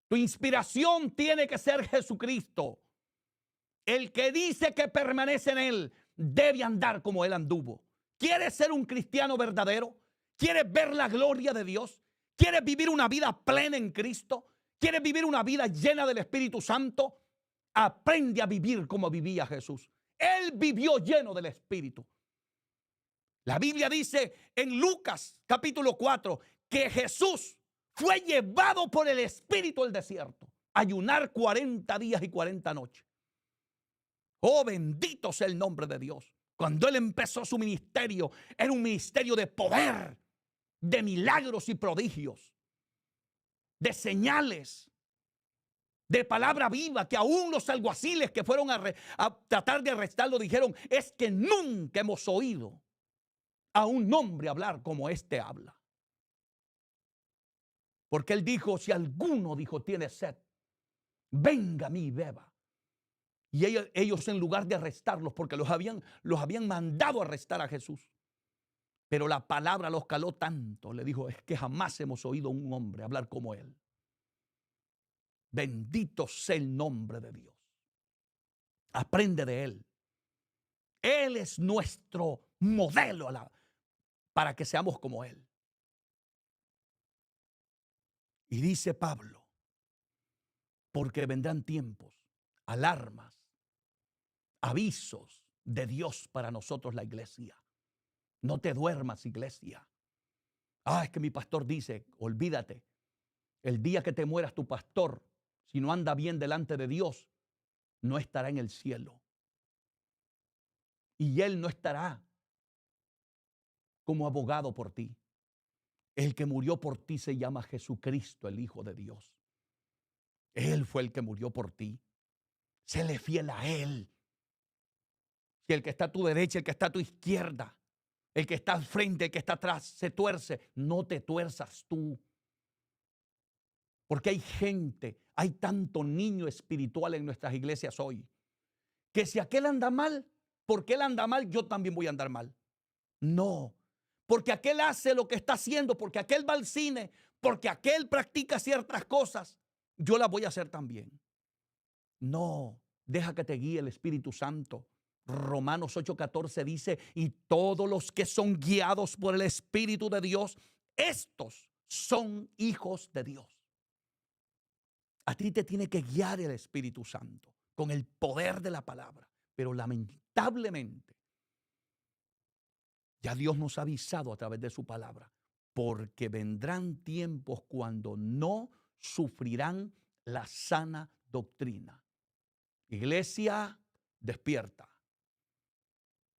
Tu inspiración tiene que ser Jesucristo. El que dice que permanece en él debe andar como él anduvo. ¿Quieres ser un cristiano verdadero? ¿Quieres ver la gloria de Dios? ¿Quieres vivir una vida plena en Cristo? ¿Quieres vivir una vida llena del Espíritu Santo? Aprende a vivir como vivía Jesús. Él vivió lleno del Espíritu. La Biblia dice en Lucas capítulo 4 que Jesús fue llevado por el Espíritu al desierto a ayunar 40 días y 40 noches. Oh, bendito sea el nombre de Dios. Cuando él empezó su ministerio, era un ministerio de poder, de milagros y prodigios, de señales, de palabra viva, que aún los alguaciles que fueron a tratar de arrestarlo dijeron, es que nunca hemos oído a un hombre hablar como este habla. Porque él dijo, si alguno dijo tiene sed, venga a mí y beba. Y ellos en lugar de arrestarlos, porque los habían mandado a arrestar a Jesús, pero la palabra los caló tanto, le dijo, es que jamás hemos oído a un hombre hablar como él. Bendito sea el nombre de Dios. Aprende de él. Él es nuestro modelo para que seamos como él. Y dice Pablo, porque vendrán tiempos, alarmas, avisos de Dios para nosotros la iglesia. No te duermas, iglesia. Es que mi pastor dice, olvídate. El día que te mueras tu pastor, si no anda bien delante de Dios, no estará en el cielo. Y él no estará como abogado por ti. El que murió por ti se llama Jesucristo, el Hijo de Dios. Él fue el que murió por ti. Séle fiel a él. Si el que está a tu derecha, el que está a tu izquierda, el que está al frente, el que está atrás, se tuerce, no te tuerzas tú. Porque hay gente, hay tanto niño espiritual en nuestras iglesias hoy, que si aquel anda mal, porque él anda mal, yo también voy a andar mal. No, porque aquel hace lo que está haciendo, porque aquel va al cine, porque aquel practica ciertas cosas, yo las voy a hacer también. No, deja que te guíe el Espíritu Santo. Romanos 8:14 dice, y todos los que son guiados por el Espíritu de Dios, estos son hijos de Dios. A ti te tiene que guiar el Espíritu Santo con el poder de la palabra. Pero lamentablemente, ya Dios nos ha avisado a través de su palabra, porque vendrán tiempos cuando no sufrirán la sana doctrina. Iglesia, despierta.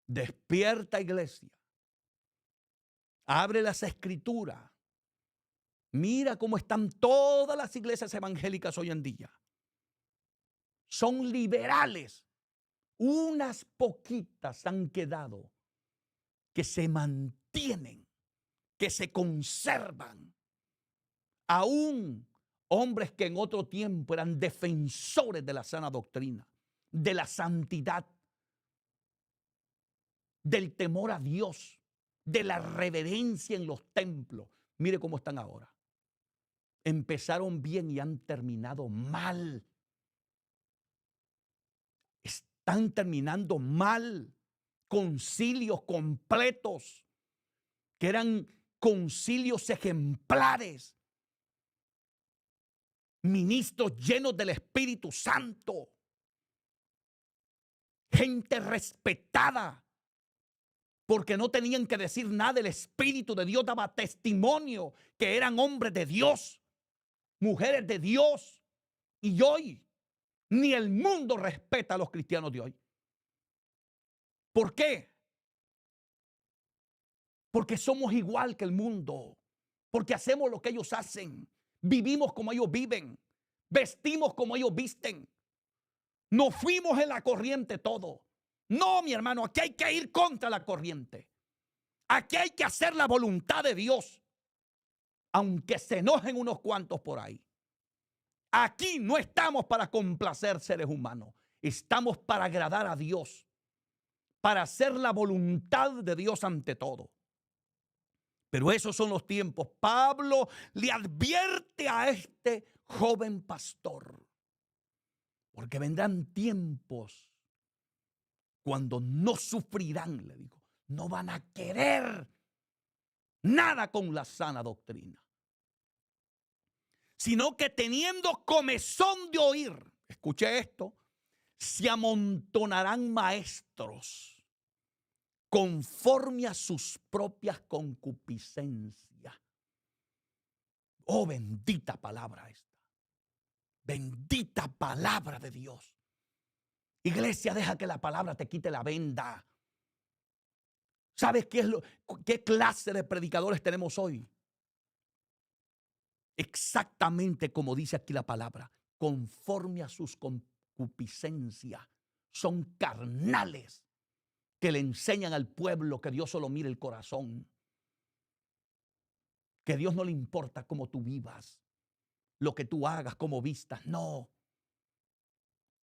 Despierta, iglesia. Abre las escrituras. Mira cómo están todas las iglesias evangélicas hoy en día. Son liberales. Unas poquitas han quedado que se mantienen, que se conservan. Aún hombres que en otro tiempo eran defensores de la sana doctrina, de la santidad, del temor a Dios, de la reverencia en los templos. Mire cómo están ahora. empezaron bien y han terminado mal. Están terminando mal. Concilios completos que eran concilios ejemplares. Ministros llenos del Espíritu Santo. Gente respetada. Porque no tenían que decir nada. El Espíritu de Dios daba testimonio que eran hombres de Dios, mujeres de Dios. Y hoy ni el mundo respeta a los cristianos de hoy. ¿Por qué? Porque somos igual que el mundo. Porque hacemos lo que ellos hacen. Vivimos como ellos viven. Vestimos como ellos visten. Nos fuimos en la corriente todo. No, mi hermano, aquí hay que ir contra la corriente. Aquí hay que hacer la voluntad de Dios. Aunque se enojen unos cuantos por ahí. Aquí no estamos para complacer seres humanos. Estamos para agradar a Dios. Para hacer la voluntad de Dios ante todo. Pero esos son los tiempos. Pablo le advierte a este joven pastor. Porque vendrán tiempos cuando no sufrirán, le digo. No van a querer nada con la sana doctrina. Sino que teniendo comezón de oír, escuche esto, se amontonarán maestros conforme a sus propias concupiscencias. Oh, bendita palabra esta. Bendita palabra de Dios. Iglesia, deja que la palabra te quite la venda. ¿Sabes qué clase de predicadores tenemos hoy? Exactamente como dice aquí la palabra, conforme a sus concupiscencias. Son carnales que le enseñan al pueblo que Dios solo mira el corazón. Que Dios no le importa cómo tú vivas, lo que tú hagas, cómo vistas. No.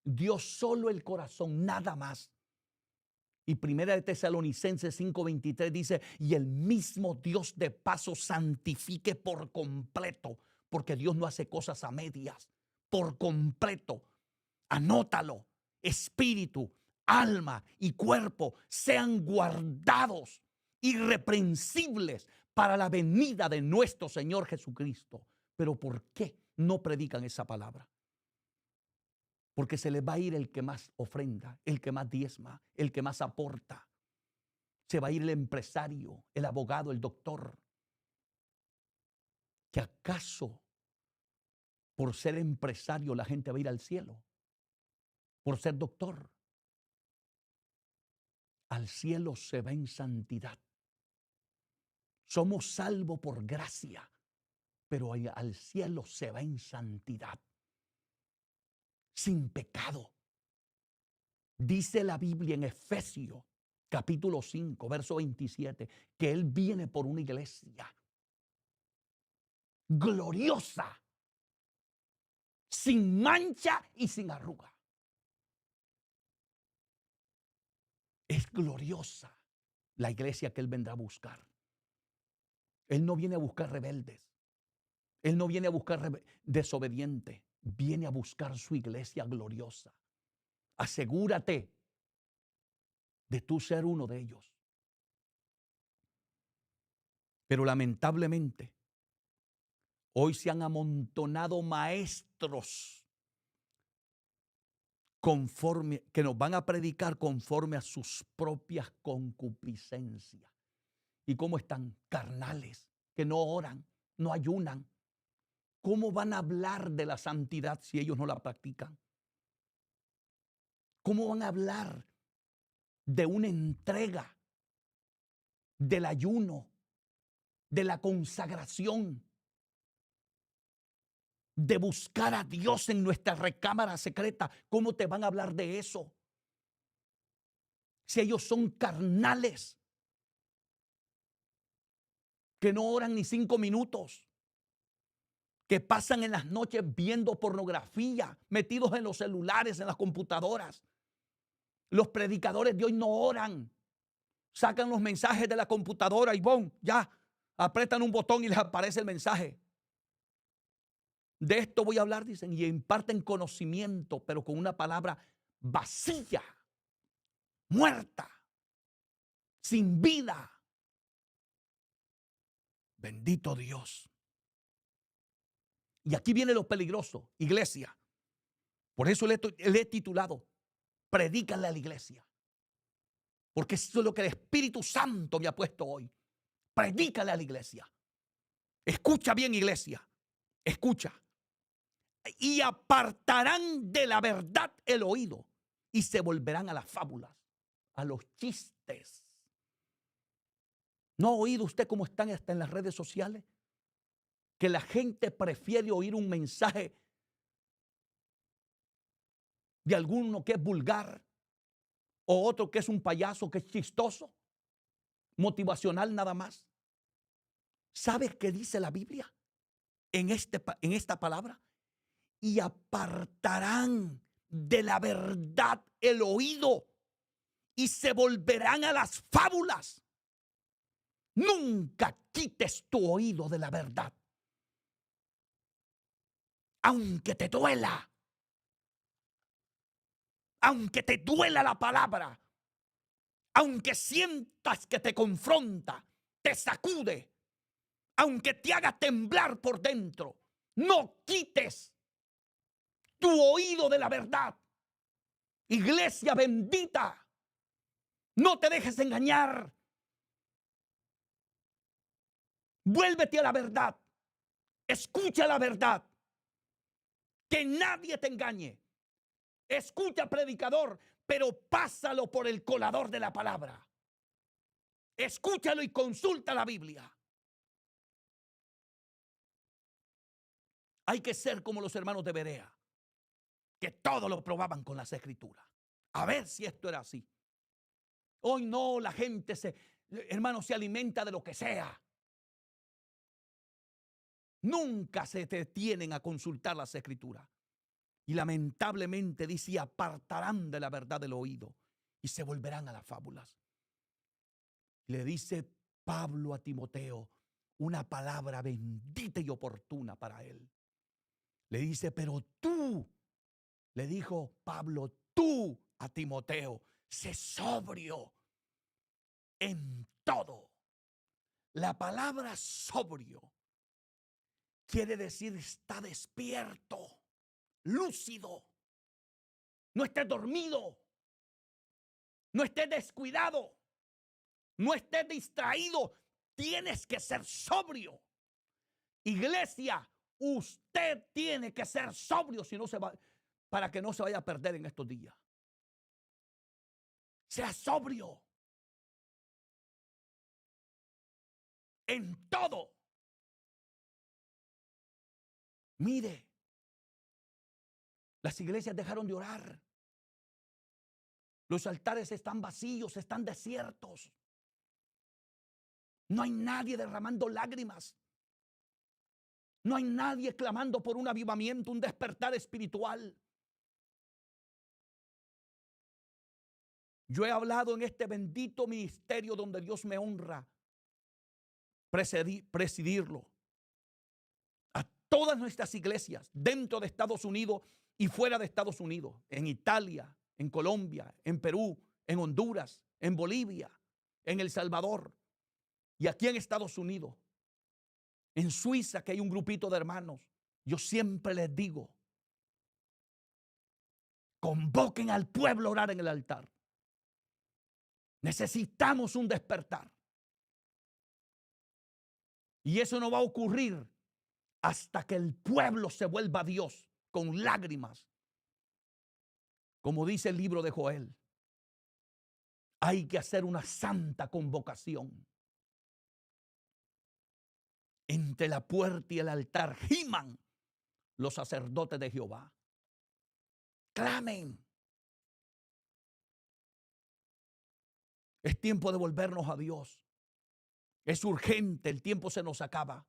Dios solo el corazón, nada más. Y Primera de Tesalonicenses 5:23 dice, y el mismo Dios de paso santifique por completo, porque Dios no hace cosas a medias, por completo. Anótalo, espíritu, alma y cuerpo sean guardados irreprensibles para la venida de nuestro Señor Jesucristo. Pero ¿por qué no predican esa palabra? Porque se les va a ir el que más ofrenda, el que más diezma, el que más aporta. Se va a ir el empresario, el abogado, el doctor. ¿Que acaso por ser empresario la gente va a ir al cielo? Por ser doctor. Al cielo se va en santidad. Somos salvos por gracia, pero al cielo se va en santidad. Sin pecado. Dice la Biblia en Efesios capítulo 5, verso 27, que Él viene por una iglesia gloriosa, sin mancha y sin arruga. Es gloriosa la iglesia que Él vendrá a buscar. Él no viene a buscar rebeldes. Él no viene a buscar desobedientes. Viene a buscar su iglesia gloriosa. Asegúrate de tú ser uno de ellos. Pero lamentablemente, hoy se han amontonado maestros que nos van a predicar conforme a sus propias concupiscencias. ¿Y cómo están? Carnales, que no oran, no ayunan. ¿Cómo van a hablar de la santidad si ellos no la practican? ¿Cómo van a hablar de una entrega, del ayuno, de la consagración, de buscar a Dios en nuestra recámara secreta? ¿Cómo te van a hablar de eso? Si ellos son carnales, que no oran ni 5 minutos, que pasan en las noches viendo pornografía, metidos en los celulares, en las computadoras. Los predicadores de hoy no oran. Sacan los mensajes de la computadora y ¡bom! Ya, apretan un botón y les aparece el mensaje. De esto voy a hablar, dicen, y imparten conocimiento, pero con una palabra vacía, muerta, sin vida. Bendito Dios. Y aquí viene lo peligroso, iglesia. Por eso le he titulado, predícale a la iglesia. Porque eso es lo que el Espíritu Santo me ha puesto hoy. Predícale a la iglesia. Escucha bien, iglesia. Escucha. Y apartarán de la verdad el oído y se volverán a las fábulas, a los chistes. ¿No ha oído usted cómo están hasta en las redes sociales? Que la gente prefiere oír un mensaje de alguno que es vulgar o otro que es un payaso, que es chistoso, motivacional nada más. ¿Sabes qué dice la Biblia en esta palabra? Y apartarán de la verdad el oído y se volverán a las fábulas. Nunca quites tu oído de la verdad, aunque te duela. Aunque te duela la palabra, aunque sientas que te confronta, te sacude, aunque te haga temblar por dentro, no quites tu oído de la verdad. Iglesia bendita, no te dejes engañar. Vuélvete a la verdad. Escucha la verdad. Que nadie te engañe. Escucha, predicador, pero pásalo por el colador de la palabra. Escúchalo y consulta la Biblia. Hay que ser como los hermanos de Berea, que todo lo probaban con las escrituras. A ver si esto era así. Hoy no, la gente hermano, se alimenta de lo que sea. Nunca se detienen a consultar las escrituras. Y lamentablemente dice, apartarán de la verdad del oído y se volverán a las fábulas. Le dice Pablo a Timoteo una palabra bendita y oportuna para él. Le dice, pero tú, le dijo Pablo, tú a Timoteo, sé sobrio en todo. La palabra sobrio quiere decir está despierto, lúcido. No estés dormido, no estés descuidado, no estés distraído. Tienes que ser sobrio. Iglesia, usted tiene que ser sobrio si no se va, para que no se vaya a perder en estos días. Sea sobrio en todo. Mire, las iglesias dejaron de orar. Los altares están vacíos, están desiertos. No hay nadie derramando lágrimas. No hay nadie clamando por un avivamiento, un despertar espiritual. Yo he hablado en este bendito ministerio donde Dios me honra presidirlo. A todas nuestras iglesias dentro de Estados Unidos y fuera de Estados Unidos, en Italia, en Colombia, en Perú, en Honduras, en Bolivia, en El Salvador y aquí en Estados Unidos, en Suiza, que hay un grupito de hermanos. Yo siempre les digo, convoquen al pueblo a orar en el altar. Necesitamos un despertar. Y eso no va a ocurrir hasta que el pueblo se vuelva a Dios con lágrimas. Como dice el libro de Joel, hay que hacer una santa convocación. Entre la puerta y el altar giman los sacerdotes de Jehová. Clamen. Es tiempo de volvernos a Dios. Es urgente, el tiempo se nos acaba.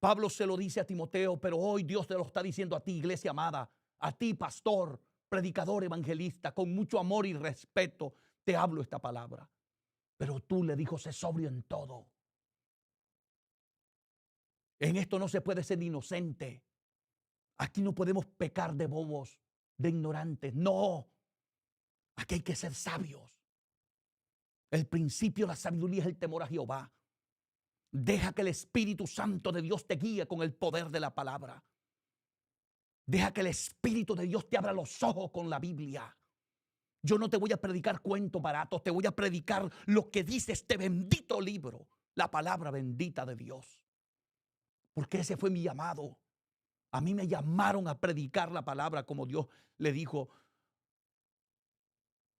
Pablo se lo dice a Timoteo, pero hoy Dios te lo está diciendo a ti, iglesia amada, a ti, pastor, predicador, evangelista, con mucho amor y respeto te hablo esta palabra. Pero tú, le dijo, sé sobrio en todo. En esto no se puede ser inocente. Aquí no podemos pecar de bobos, de ignorantes. No, aquí hay que ser sabios. El principio de la sabiduría es el temor a Jehová. Deja que el Espíritu Santo de Dios te guíe con el poder de la palabra. Deja que el Espíritu de Dios te abra los ojos con la Biblia. Yo no te voy a predicar cuentos baratos, te voy a predicar lo que dice este bendito libro, la palabra bendita de Dios. Porque ese fue mi llamado. A mí me llamaron a predicar la palabra como Dios le dijo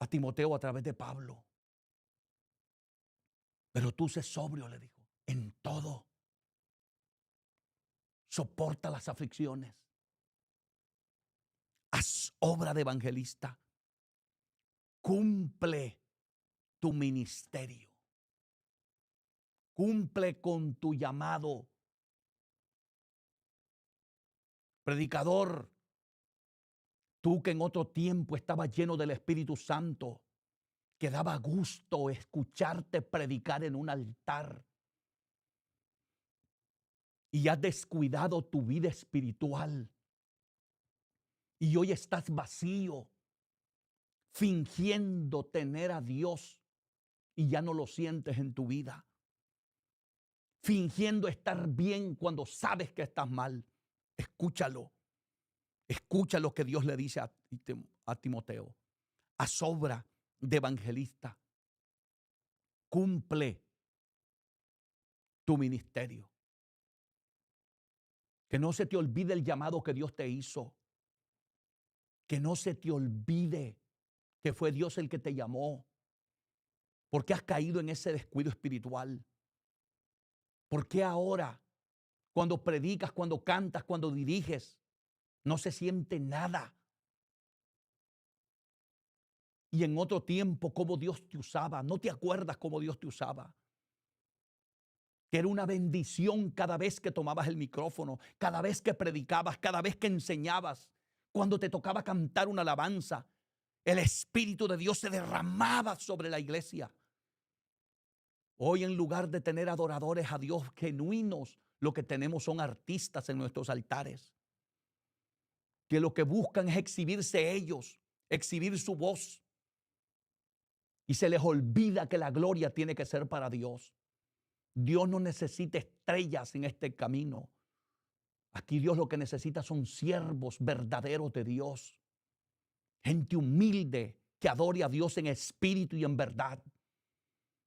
a Timoteo a través de Pablo. Pero tú sé sobrio, le dijo, en todo. Soporta las aflicciones. Haz obra de evangelista. Cumple tu ministerio. Cumple con tu llamado. Predicador, tú que en otro tiempo estabas lleno del Espíritu Santo, que daba gusto escucharte predicar en un altar, y has descuidado tu vida espiritual, y hoy estás vacío, fingiendo tener a Dios, y ya no lo sientes en tu vida, fingiendo estar bien cuando sabes que estás mal. Escúchalo. Escucha lo que Dios le dice a Timoteo. Haz obra de evangelista. Cumple tu ministerio. Que no se te olvide el llamado que Dios te hizo. Que no se te olvide que fue Dios el que te llamó. ¿Por qué has caído en ese descuido espiritual? ¿Por qué ahora, cuando predicas, cuando cantas, cuando diriges, no se siente nada? Y en otro tiempo, cómo Dios te usaba. ¿No te acuerdas cómo Dios te usaba? Que era una bendición cada vez que tomabas el micrófono, cada vez que predicabas, cada vez que enseñabas, cuando te tocaba cantar una alabanza, el Espíritu de Dios se derramaba sobre la iglesia. Hoy, en lugar de tener adoradores a Dios genuinos, lo que tenemos son artistas en nuestros altares, que lo que buscan es exhibirse ellos, exhibir su voz, y se les olvida que la gloria tiene que ser para Dios. Dios no necesita estrellas en este camino. Aquí Dios lo que necesita son siervos verdaderos de Dios. Gente humilde que adore a Dios en espíritu y en verdad.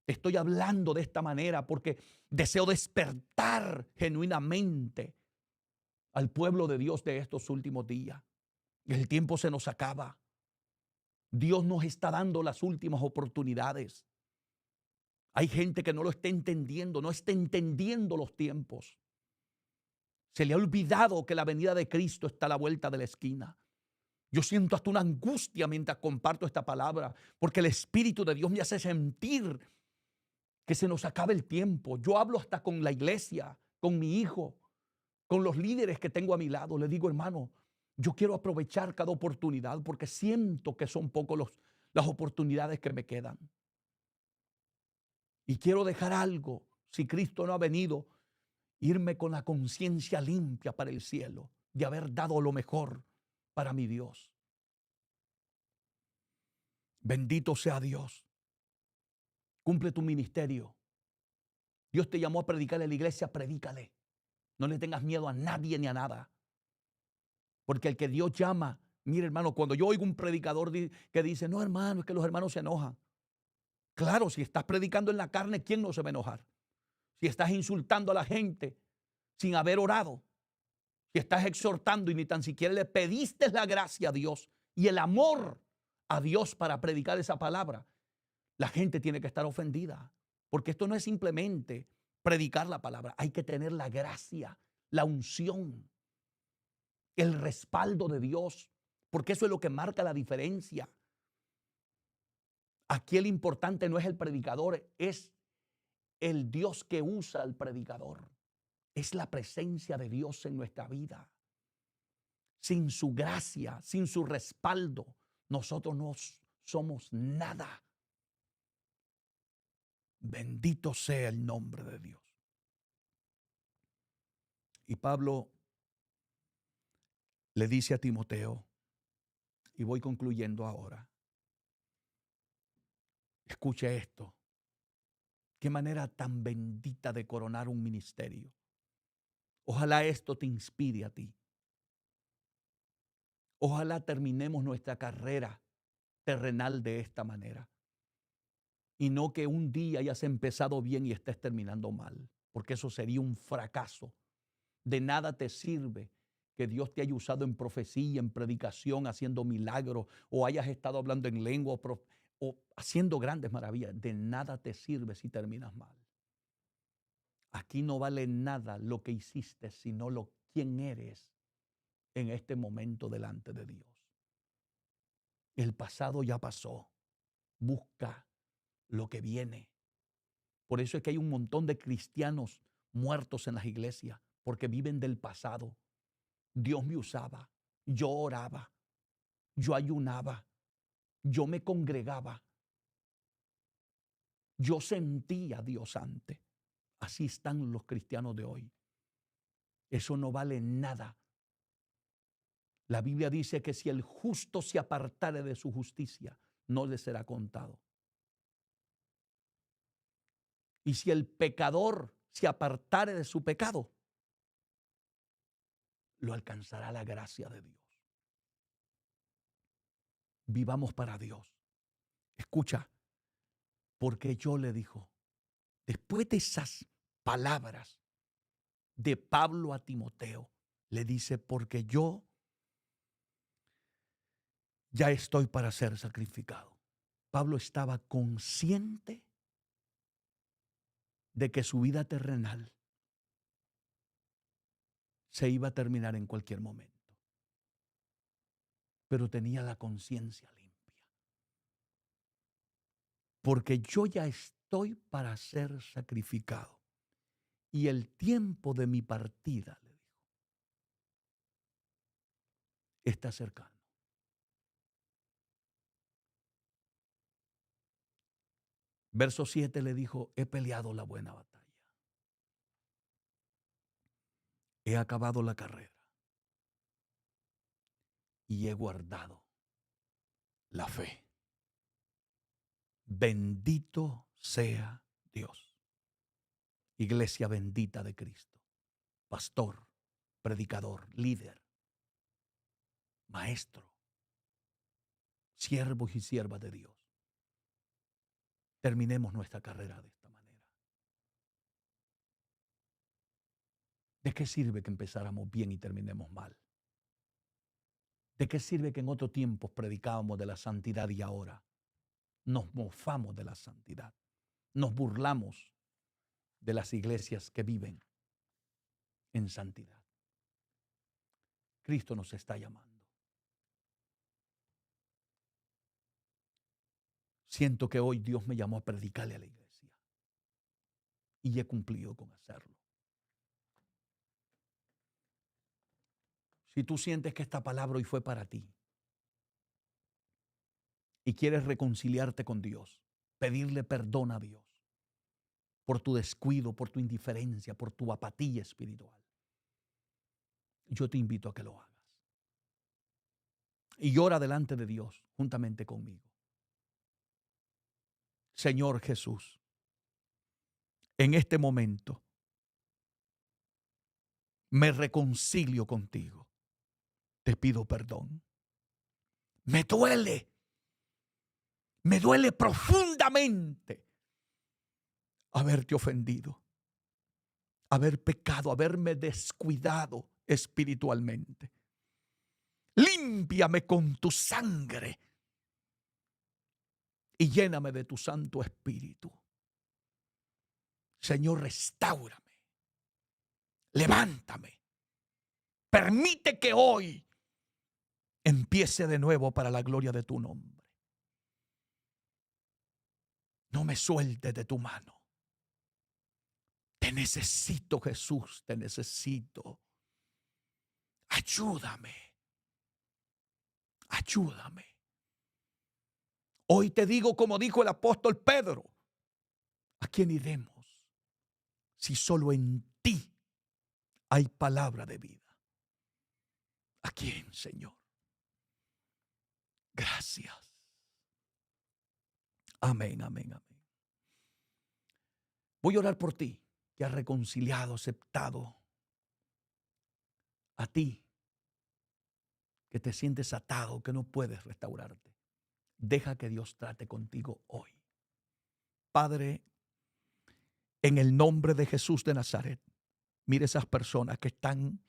Te estoy hablando de esta manera porque deseo despertar genuinamente al pueblo de Dios de estos últimos días. El tiempo se nos acaba. Dios nos está dando las últimas oportunidades. Hay gente que no lo está entendiendo, no está entendiendo los tiempos. Se le ha olvidado que la venida de Cristo está a la vuelta de la esquina. Yo siento hasta una angustia mientras comparto esta palabra, porque el Espíritu de Dios me hace sentir que se nos acaba el tiempo. Yo hablo hasta con la iglesia, con mi hijo, con los líderes que tengo a mi lado. Le digo, hermano, yo quiero aprovechar cada oportunidad porque siento que son pocos las oportunidades que me quedan. Y quiero dejar algo, si Cristo no ha venido, irme con la conciencia limpia para el cielo, de haber dado lo mejor para mi Dios. Bendito sea Dios. Cumple tu ministerio. Dios te llamó a predicarle a la iglesia, predícale. No le tengas miedo a nadie ni a nada. Porque el que Dios llama, mire hermano, cuando yo oigo un predicador que dice, no hermano, es que los hermanos se enojan. Claro, si estás predicando en la carne, ¿quién no se va a enojar? Si estás insultando a la gente sin haber orado, si estás exhortando y ni tan siquiera le pediste la gracia a Dios y el amor a Dios para predicar esa palabra, la gente tiene que estar ofendida. Porque esto no es simplemente predicar la palabra, hay que tener la gracia, la unción, el respaldo de Dios, porque eso es lo que marca la diferencia. Aquí el importante no es el predicador, es el Dios que usa al predicador. Es la presencia de Dios en nuestra vida. Sin su gracia, sin su respaldo, nosotros no somos nada. Bendito sea el nombre de Dios. Y Pablo le dice a Timoteo, y voy concluyendo ahora, escuche esto, qué manera tan bendita de coronar un ministerio. Ojalá esto te inspire a ti. Ojalá terminemos nuestra carrera terrenal de esta manera. Y no que un día hayas empezado bien y estés terminando mal, porque eso sería un fracaso. De nada te sirve que Dios te haya usado en profecía, en predicación, haciendo milagros, o hayas estado hablando en lengua o haciendo grandes maravillas. De nada te sirve si terminas mal. Aquí no vale nada lo que hiciste, sino quién eres en este momento delante de Dios. El pasado ya pasó. Busca lo que viene. Por eso es que hay un montón de cristianos muertos en las iglesias, porque viven del pasado. Dios me usaba, yo oraba, yo ayunaba, yo me congregaba, yo sentía a Dios antes. Así están los cristianos de hoy. Eso no vale nada. La Biblia dice que si el justo se apartare de su justicia, no le será contado. Y si el pecador se apartare de su pecado, lo alcanzará la gracia de Dios. Vivamos para Dios. Escucha, porque yo le dijo, después de esas palabras de Pablo a Timoteo, le dice, porque yo ya estoy para ser sacrificado. Pablo estaba consciente de que su vida terrenal se iba a terminar en cualquier momento, pero tenía la conciencia limpia. Porque yo ya estoy para ser sacrificado y el tiempo de mi partida, le dijo, está cercano. Verso 7 le dijo, he peleado la buena batalla. He acabado la carrera y he guardado la fe. Bendito sea Dios. Iglesia bendita de Cristo. Pastor, predicador, líder, maestro, siervos y siervas de Dios. Terminemos nuestra carrera de esta manera. ¿De qué sirve que empezáramos bien y terminemos mal? ¿De qué sirve que en otros tiempos predicábamos de la santidad y ahora nos mofamos de la santidad? Nos burlamos de las iglesias que viven en santidad. Cristo nos está llamando. Siento que hoy Dios me llamó a predicarle a la iglesia y he cumplido con hacerlo. Si tú sientes que esta palabra hoy fue para ti y quieres reconciliarte con Dios, pedirle perdón a Dios por tu descuido, por tu indiferencia, por tu apatía espiritual, yo te invito a que lo hagas. Y ora delante de Dios juntamente conmigo. Señor Jesús, en este momento me reconcilio contigo. Te pido perdón. Me duele profundamente haberte ofendido, haber pecado, haberme descuidado espiritualmente. Límpiame con tu sangre y lléname de tu Santo Espíritu. Señor, restáurame, levántame, permite que hoy empiece de nuevo para la gloria de tu nombre. No me sueltes de tu mano. Te necesito, Jesús, te necesito. Ayúdame. Ayúdame. Hoy te digo como dijo el apóstol Pedro, ¿a quién iremos si solo en ti hay palabra de vida. ¿A quién, Señor? Gracias. Amén, amén, amén. Voy a orar por ti, que has reconciliado, aceptado. A ti, que te sientes atado, que no puedes restaurarte. Deja que Dios trate contigo hoy. Padre, en el nombre de Jesús de Nazaret, mire esas personas que están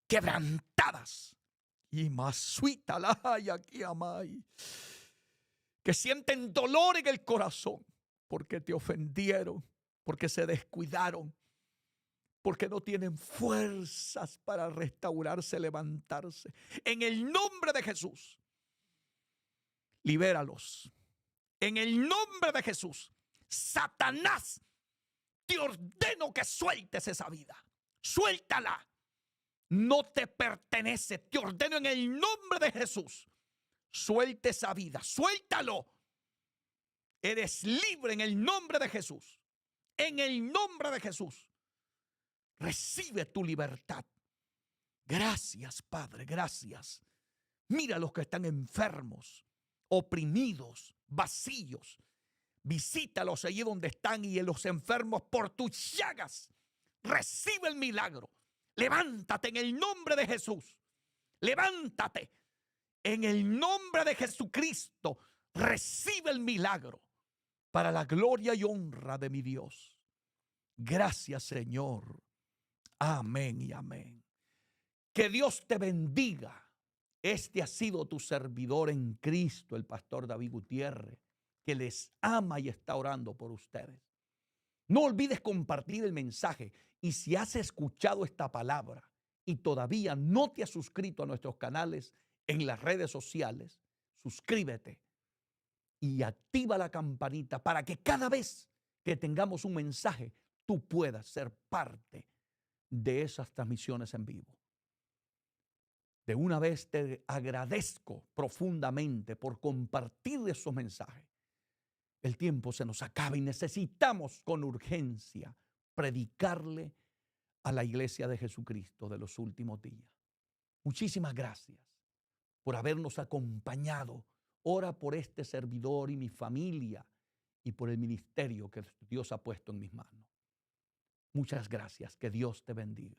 quebrantadas. Y más suita la hay aquí, amai. Que sienten dolor en el corazón porque te ofendieron, porque se descuidaron, porque no tienen fuerzas para restaurarse, levantarse. En el nombre de Jesús, libéralos. En el nombre de Jesús, Satanás, te ordeno que sueltes esa vida. Suéltala. No te pertenece. Te ordeno en el nombre de Jesús. Suelte esa vida. Suéltalo. Eres libre en el nombre de Jesús. En el nombre de Jesús. Recibe tu libertad. Gracias, Padre, gracias. Mira a los que están enfermos, oprimidos, vacíos. Visítalos allí donde están y en los enfermos por tus llagas. Recibe el milagro. Levántate en el nombre de Jesús. Levántate en el nombre de Jesucristo. Recibe el milagro para la gloria y honra de mi Dios. Gracias, Señor. Amén y amén. Que Dios te bendiga. Este ha sido tu servidor en Cristo, el pastor David Gutiérrez, que les ama y está orando por ustedes. No olvides compartir el mensaje, y si has escuchado esta palabra y todavía no te has suscrito a nuestros canales en las redes sociales, suscríbete y activa la campanita para que cada vez que tengamos un mensaje, tú puedas ser parte de esas transmisiones en vivo. De una vez te agradezco profundamente por compartir esos mensajes. El tiempo se nos acaba y necesitamos con urgencia predicarle a la iglesia de Jesucristo de los últimos días. Muchísimas gracias por habernos acompañado. Ora por este servidor y mi familia y por el ministerio que Dios ha puesto en mis manos. Muchas gracias. Que Dios te bendiga.